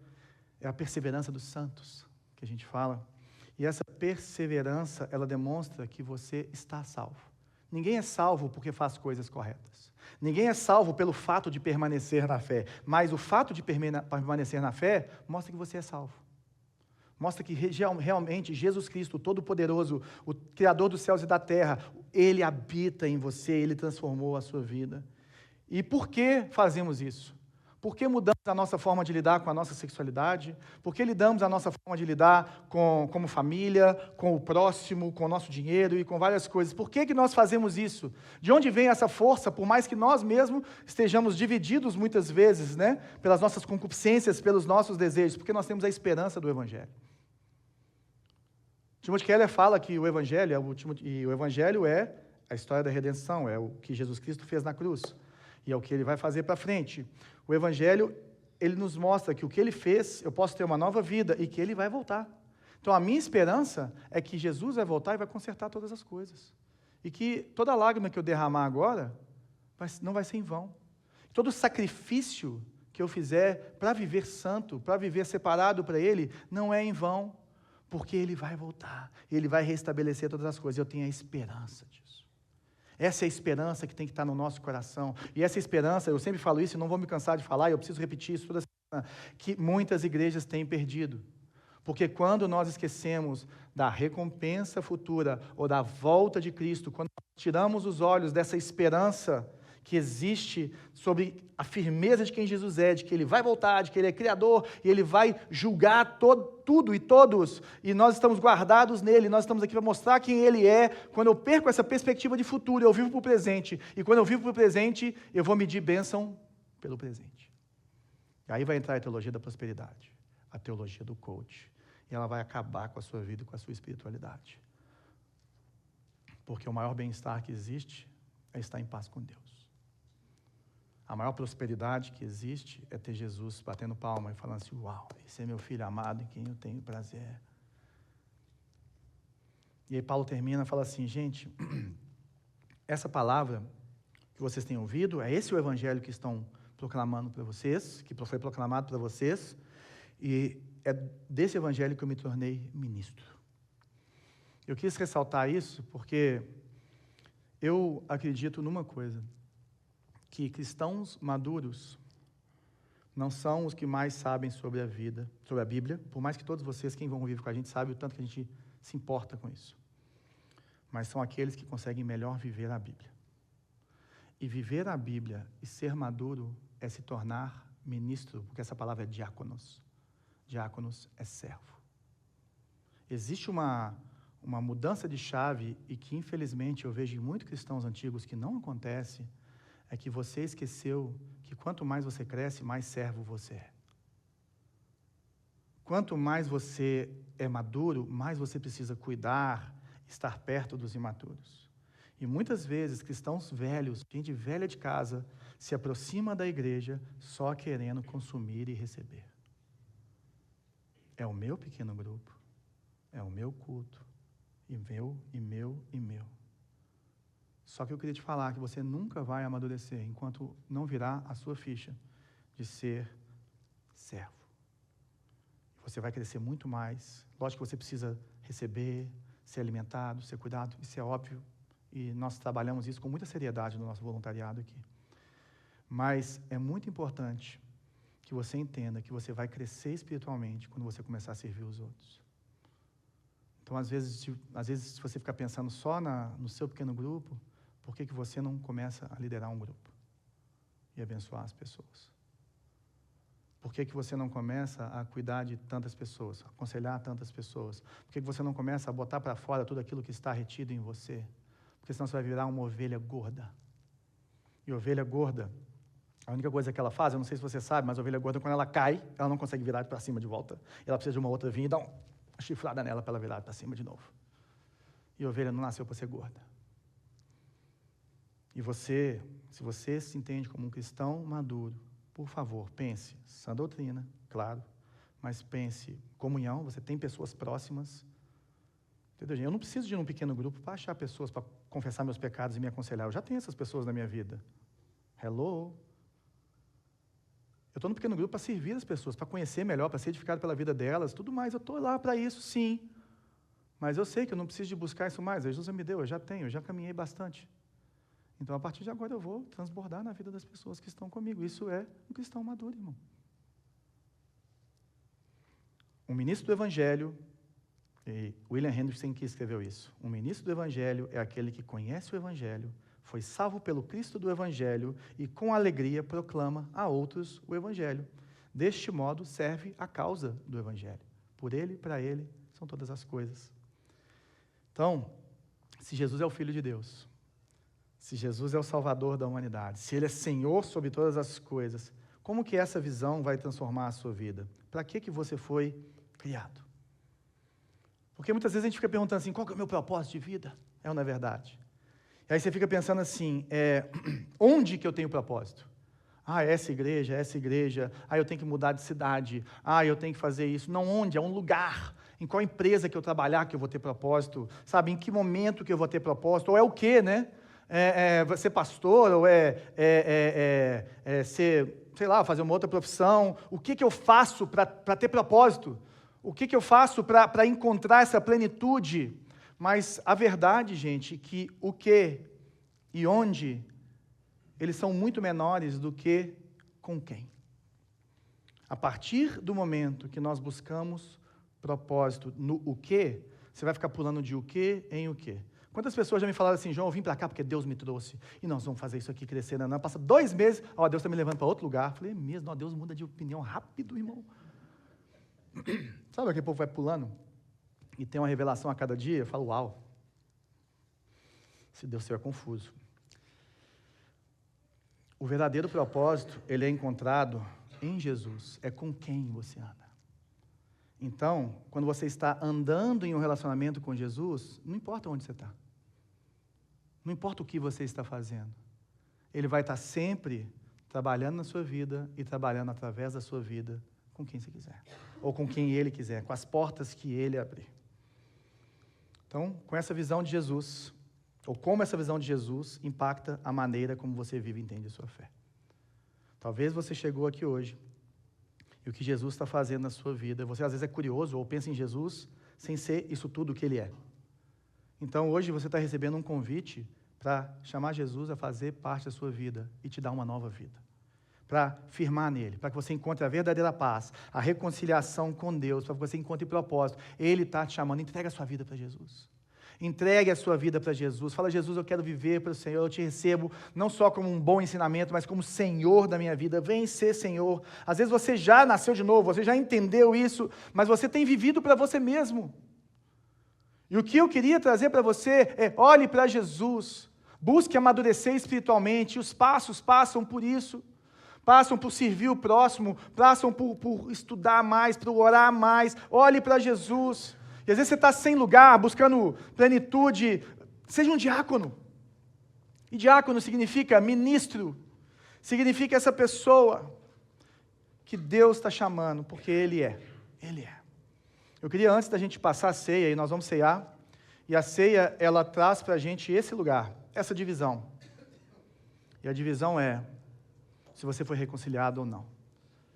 é a perseverança dos santos, que a gente fala. E essa perseverança, ela demonstra que você está salvo. Ninguém é salvo porque faz coisas corretas. Ninguém é salvo pelo fato de permanecer na fé. Mas o fato de permanecer na fé mostra que você é salvo. Mostra que realmente Jesus Cristo, o Todo-Poderoso, o Criador dos céus e da terra, Ele habita em você, Ele transformou a sua vida. E por que fazemos isso? Por que mudamos a nossa forma de lidar com a nossa sexualidade? Por que lidamos a nossa forma de lidar como família, com o próximo, com o nosso dinheiro e com várias coisas? Por que nós fazemos isso? De onde vem essa força, por mais que nós mesmos estejamos divididos muitas vezes, né? Pelas nossas concupiscências, pelos nossos desejos? Porque nós temos a esperança do Evangelho. Timothy Keller fala que o Evangelho é a história da redenção, é o que Jesus Cristo fez na cruz. E é o que Ele vai fazer para frente. O Evangelho, ele nos mostra que o que Ele fez, eu posso ter uma nova vida e que Ele vai voltar. Então, a minha esperança é que Jesus vai voltar e vai consertar todas as coisas. E que toda lágrima que eu derramar agora, não vai ser em vão. Todo sacrifício que eu fizer para viver santo, para viver separado para Ele, não é em vão, porque Ele vai voltar. Ele vai restabelecer todas as coisas. Eu tenho a esperança disso. Essa é a esperança que tem que estar no nosso coração. E essa esperança, eu sempre falo isso e não vou me cansar de falar, e eu preciso repetir isso toda semana, que muitas igrejas têm perdido. Porque quando nós esquecemos da recompensa futura ou da volta de Cristo, quando tiramos os olhos dessa esperança que existe sobre a firmeza de quem Jesus é, de que Ele vai voltar, de que Ele é Criador, e Ele vai julgar tudo e todos, e nós estamos guardados nele, nós estamos aqui para mostrar quem Ele é. Quando eu perco essa perspectiva de futuro, eu vivo para o presente, e quando eu vivo para o presente, eu vou medir bênção pelo presente. E aí vai entrar a teologia da prosperidade, a teologia do coach, e ela vai acabar com a sua vida e com a sua espiritualidade. Porque o maior bem-estar que existe é estar em paz com Deus. A maior prosperidade que existe é ter Jesus batendo palma e falando assim, uau, esse é meu filho amado em quem eu tenho prazer. E aí Paulo termina e fala assim, gente, essa palavra que vocês têm ouvido, é esse o evangelho que estão proclamando para vocês, que foi proclamado para vocês, e é desse evangelho que eu me tornei ministro. Eu quis ressaltar isso porque eu acredito numa coisa, que cristãos maduros não são os que mais sabem sobre a vida, sobre a Bíblia, por mais que todos vocês, quem vão conviver com a gente, sabe o tanto que a gente se importa com isso. Mas são aqueles que conseguem melhor viver a Bíblia. E viver a Bíblia e ser maduro é se tornar ministro, porque essa palavra é diáconos. Diáconos é servo. Existe uma mudança de chave e que, infelizmente, eu vejo em muitos cristãos antigos que não acontece, é que você esqueceu que quanto mais você cresce, mais servo você é. Quanto mais você é maduro, mais você precisa cuidar, estar perto dos imaturos. E muitas vezes, cristãos velhos, gente velha de casa, se aproxima da igreja só querendo consumir e receber. É o meu pequeno grupo, é o meu culto, e meu. Só que eu queria te falar que você nunca vai amadurecer enquanto não virar a sua ficha de ser servo. Você vai crescer muito mais. Lógico que você precisa receber, ser alimentado, ser cuidado, isso é óbvio. E nós trabalhamos isso com muita seriedade no nosso voluntariado aqui. Mas é muito importante que você entenda que você vai crescer espiritualmente quando você começar a servir os outros. Então, às vezes se você ficar pensando só no seu pequeno grupo, por que você não começa a liderar um grupo e abençoar as pessoas? Por que você não começa a cuidar de tantas pessoas, a aconselhar tantas pessoas? Por que você não começa a botar para fora tudo aquilo que está retido em você? Porque senão você vai virar uma ovelha gorda. E ovelha gorda, a única coisa que ela faz, eu não sei se você sabe, mas a ovelha gorda, quando ela cai, ela não consegue virar para cima de volta. Ela precisa de uma outra vir e dar uma chifrada nela para ela virar para cima de novo. E a ovelha não nasceu para ser gorda. E você, se você se entende como um cristão maduro, por favor, pense, sã doutrina, claro, mas pense, comunhão, você tem pessoas próximas. Entendeu, gente? Eu não preciso de ir num pequeno grupo para achar pessoas para confessar meus pecados e me aconselhar. Eu já tenho essas pessoas na minha vida. Hello? Eu estou no pequeno grupo para servir as pessoas, para conhecer melhor, para ser edificado pela vida delas, tudo mais. Eu estou lá para isso, sim. Mas eu sei que eu não preciso de buscar isso mais. Jesus me deu, eu já tenho, eu já caminhei bastante. Então, a partir de agora, eu vou transbordar na vida das pessoas que estão comigo. Isso é um cristão maduro, irmão. Um ministro do Evangelho, e William Hendrickson que escreveu isso, um ministro do Evangelho é aquele que conhece o Evangelho, foi salvo pelo Cristo do Evangelho e com alegria proclama a outros o Evangelho. Deste modo, serve a causa do Evangelho. Por ele, para ele, são todas as coisas. Então, se Jesus é o Filho de Deus, se Jesus é o Salvador da humanidade, se Ele é Senhor sobre todas as coisas, como que essa visão vai transformar a sua vida? Para que você foi criado? Porque muitas vezes a gente fica perguntando assim, qual que é o meu propósito de vida? É ou não é verdade? E aí você fica pensando assim, onde que eu tenho propósito? Essa igreja, eu tenho que mudar de cidade, eu tenho que fazer isso. Não, onde? É um lugar. Em qual empresa que eu trabalhar que eu vou ter propósito? Sabe, em que momento que eu vou ter propósito? Ou é o quê, né? Ser pastor, ou ser, sei lá, fazer uma outra profissão. O que eu faço para ter propósito? O que eu faço para encontrar essa plenitude? Mas a verdade, gente, que o que e onde, eles são muito menores do que com quem. A partir do momento que nós buscamos propósito no o que, você vai ficar pulando de o que em o que. Quantas pessoas já me falaram assim, João, eu vim para cá porque Deus me trouxe, e nós vamos fazer isso aqui crescer, não. Passa 2 meses, Deus está me levando para outro lugar. Falei, mesmo, Deus muda de opinião rápido, irmão. Sabe aquele povo vai pulando e tem uma revelação a cada dia? Eu falo, uau, se Deus estiver confuso. O verdadeiro propósito, ele é encontrado em Jesus, é com quem você anda. Então, quando você está andando em um relacionamento com Jesus, não importa onde você está, não importa o que você está fazendo, Ele vai estar sempre trabalhando na sua vida e trabalhando através da sua vida com quem você quiser, ou com quem Ele quiser, com as portas que Ele abrir. Então, com essa visão de Jesus, ou como essa visão de Jesus impacta a maneira como você vive e entende a sua fé. Talvez você chegou aqui hoje, e o que Jesus está fazendo na sua vida, você às vezes é curioso, ou pensa em Jesus, sem ser isso tudo que Ele é. Então, hoje você está recebendo um convite para chamar Jesus a fazer parte da sua vida e te dar uma nova vida. Para firmar nele, para que você encontre a verdadeira paz, a reconciliação com Deus, para que você encontre propósito. Ele está te chamando, entregue a sua vida para Jesus. Entregue a sua vida para Jesus. Fala, Jesus, eu quero viver para o Senhor, eu te recebo não só como um bom ensinamento, mas como Senhor da minha vida. Vem ser Senhor. Às vezes você já nasceu de novo, você já entendeu isso, mas você tem vivido para você mesmo. E o que eu queria trazer para você é, olhe para Jesus, busque amadurecer espiritualmente, e os passos passam por isso. Passam por servir o próximo, passam por estudar mais, por orar mais. Olhe para Jesus. E às vezes você está sem lugar, buscando plenitude. Seja um diácono. E diácono significa ministro. Significa essa pessoa que Deus está chamando, porque Ele é. Ele é. Eu queria, antes da gente passar a ceia, e nós vamos ceiar, e a ceia, ela traz para a gente esse lugar, essa divisão. E a divisão é se você foi reconciliado ou não.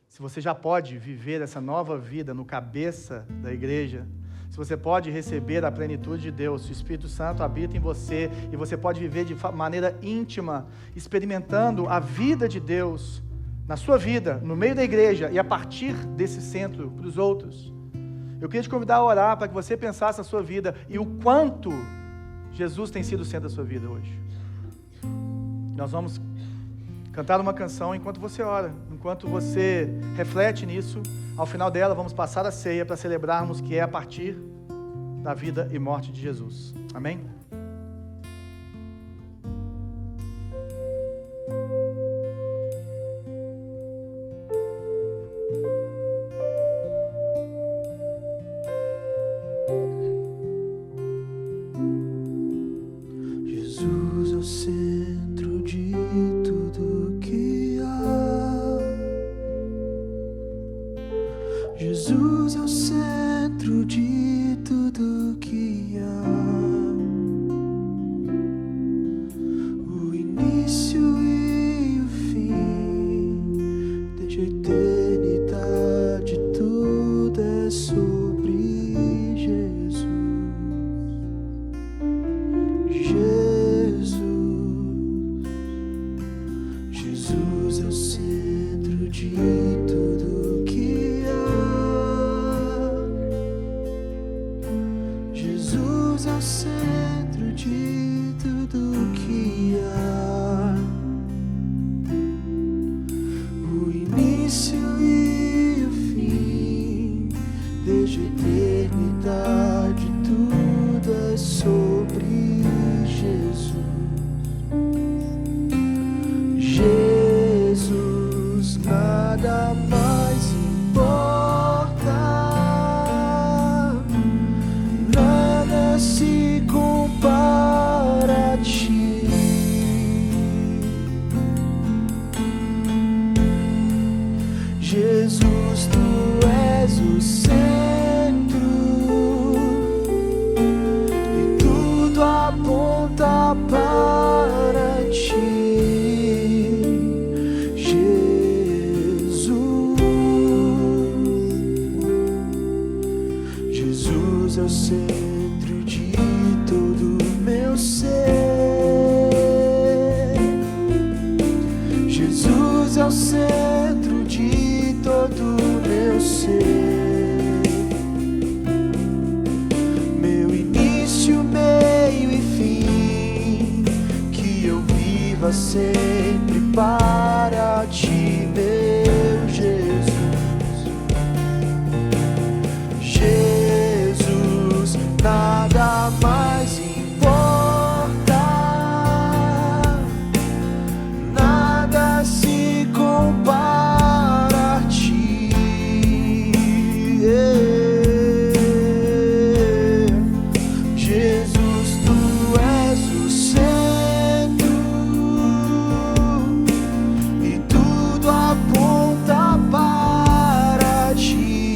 Se você já pode viver essa nova vida no cabeça da igreja, se você pode receber a plenitude de Deus, se o Espírito Santo habita em você, e você pode viver de maneira íntima, experimentando a vida de Deus na sua vida, no meio da igreja, e a partir desse centro para os outros. Eu queria te convidar a orar para que você pensasse na sua vida e o quanto Jesus tem sido o centro da sua vida hoje. Nós vamos cantar uma canção enquanto você ora, enquanto você reflete nisso. Ao final dela, vamos passar a ceia para celebrarmos que é a partir da vida e morte de Jesus. Amém? Jesus é o centro Jesus é o centro de tudo que há, o início e o fim, desde a eternidade tudo é sobre Jesus. Jesus, nada mais importa, nada se compara a ti. Jesus, tu és o centro e tudo aponta para ti. Jesus é o centro de todo meu ser. Jesus é o centro de todo meu ser. Meu início, meio e fim, que eu viva sempre para ti, meu Jesus. Jesus, nada mais importa, nada se compara a ti. Jesus, tu és o centro e tudo aponta para ti.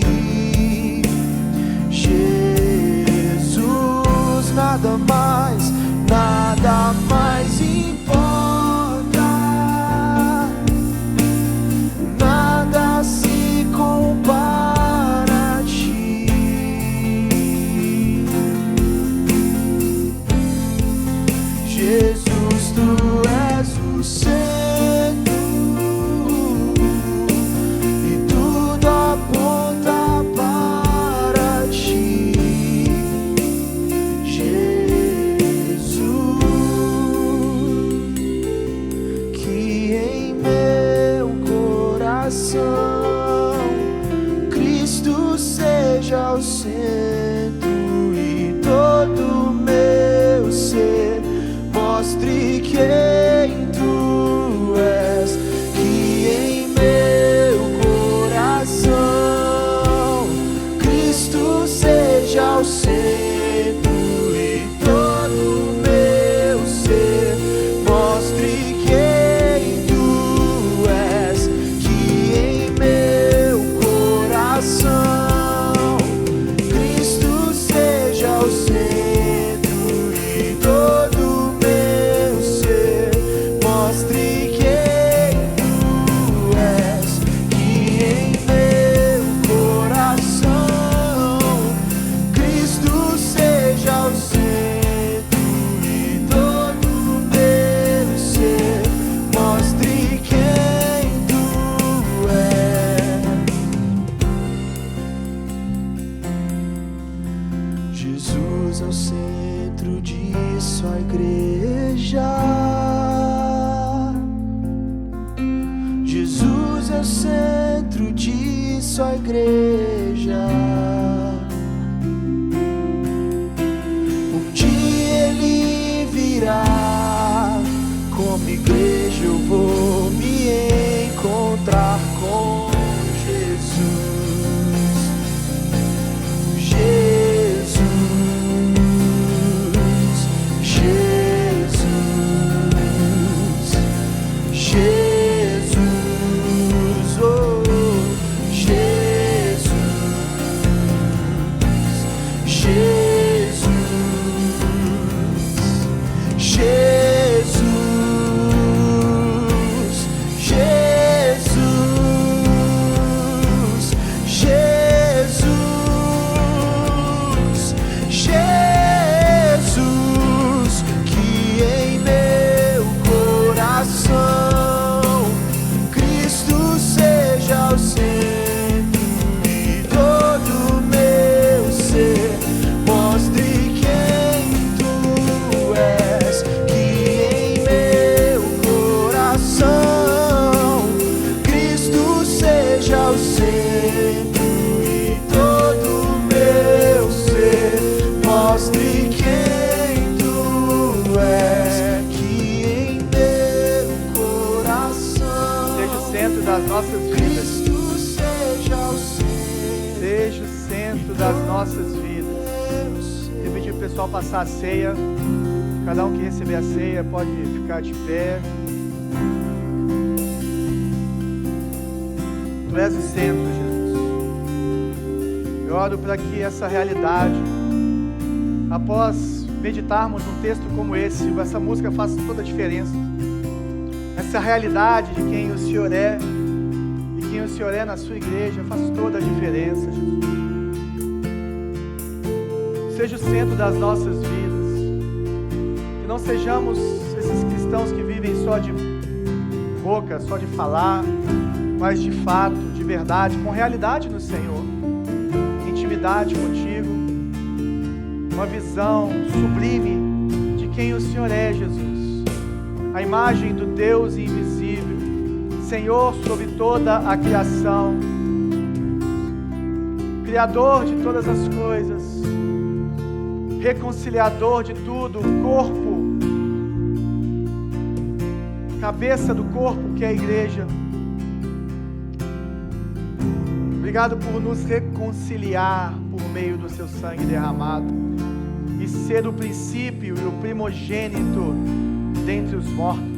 Jesus, nada mais importa, nada se compara a ti. Jesus, tu és o centro e tudo aponta para ti. Que em meu coração Cristo seja o centro e todo meu ser mostre quem tu és. Que em meu coração Cristo seja o centro e todo meu ser mostre quem tu és. Que em meu coração Cristo seja o centro e todo meu ser mostre quem tu és. Que em meu coração Cristo seja o centro e todo meu ser mostre quem tu és. Jesus é o centro disso, a igreja. Jesus é o centro disso, a igreja. Um dia ele virá, como igreja eu vou me encontrar com Jesus. Jesus, Jesus, Jesus, oh, Jesus. nossas vidas. Cristo seja o centro. Seja o centro das nossas vidas. Eu pedi pro pessoal passar a ceia. Cada um que receber a ceia pode ficar de pé. Tu és o centro, Jesus. Eu oro para que essa realidade, após meditarmos num texto como esse, essa música faça toda a diferença. Essa realidade de quem o Senhor é e quem o Senhor é na sua igreja faz toda a diferença, Jesus. Seja o centro das nossas vidas. Que não sejamos esses cristãos que vivem só de boca, só de falar, mas de fato, de verdade, com realidade no Senhor, intimidade contigo, uma visão sublime de quem o Senhor é, Jesus, a imagem do Deus invisível, Senhor sobre toda a criação, Criador de todas as coisas, reconciliador de tudo, corpo, cabeça do corpo que é a igreja. Obrigado por nos reconciliar por meio do seu sangue derramado e ser o princípio e o primogênito dentre os mortos.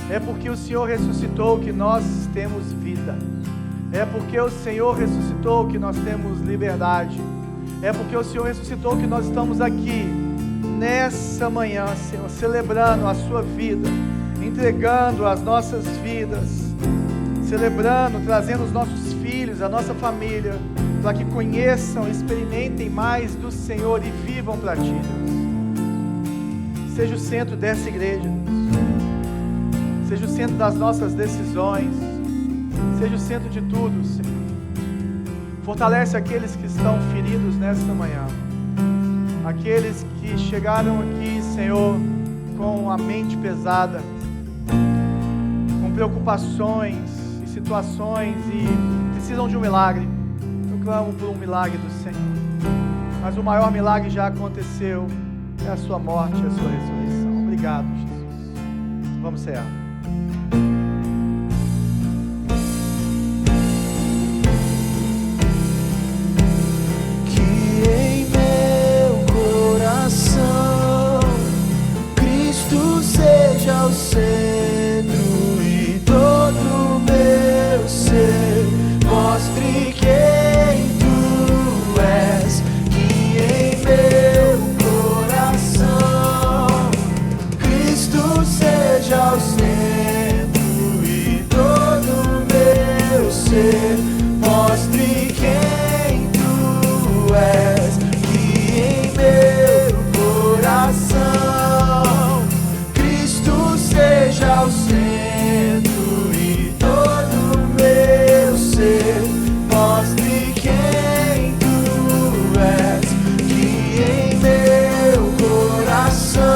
É porque o Senhor ressuscitou que nós temos vida. É porque o Senhor ressuscitou que nós temos liberdade. É porque o Senhor ressuscitou que nós estamos aqui nessa manhã, Senhor, celebrando a sua vida, entregando as nossas vidas, celebrando, trazendo os nossos filhos, a nossa família, para que conheçam, experimentem mais do Senhor e vivam para Ti, Deus. Seja o centro dessa igreja, Deus. Seja o centro das nossas decisões, seja o centro de tudo, Senhor. Fortalece aqueles que estão feridos nesta manhã, aqueles que chegaram aqui, Senhor, com a mente pesada, com preocupações e situações e precisam de um milagre. Eu clamo por um milagre do Senhor, mas o maior milagre já aconteceu, é a sua morte e a sua ressurreição. Obrigado, Jesus. Vamos cear. Seja o centro e todo o meu ser mostre quem tu és, que em meu coração Cristo seja o centro e todo o meu ser mostre quem tu és, que em meu coração seja o centro e todo o meu ser mostre quem tu és, que em meu coração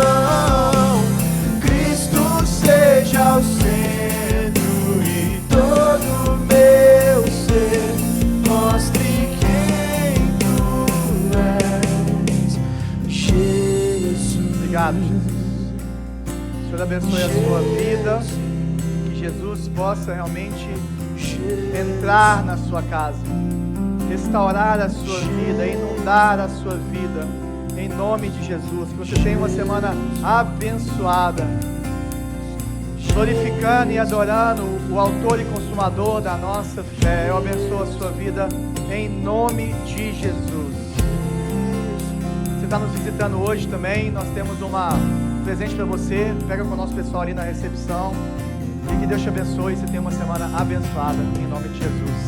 Cristo seja o centro e todo o meu ser mostre quem tu és, Jesus. Obrigado, Jesus. Senhor, abençoe a sua vida, que Jesus possa realmente entrar na sua casa, restaurar a sua vida, inundar a sua vida, em nome de Jesus. Que você tenha uma semana abençoada, glorificando e adorando o autor e consumador da nossa fé. Eu abençoo a sua vida em nome de Jesus. Você está nos visitando hoje também, nós temos um presente para você. Pega com o nosso pessoal ali na recepção. E que Deus te abençoe e você tenha uma semana abençoada em nome de Jesus.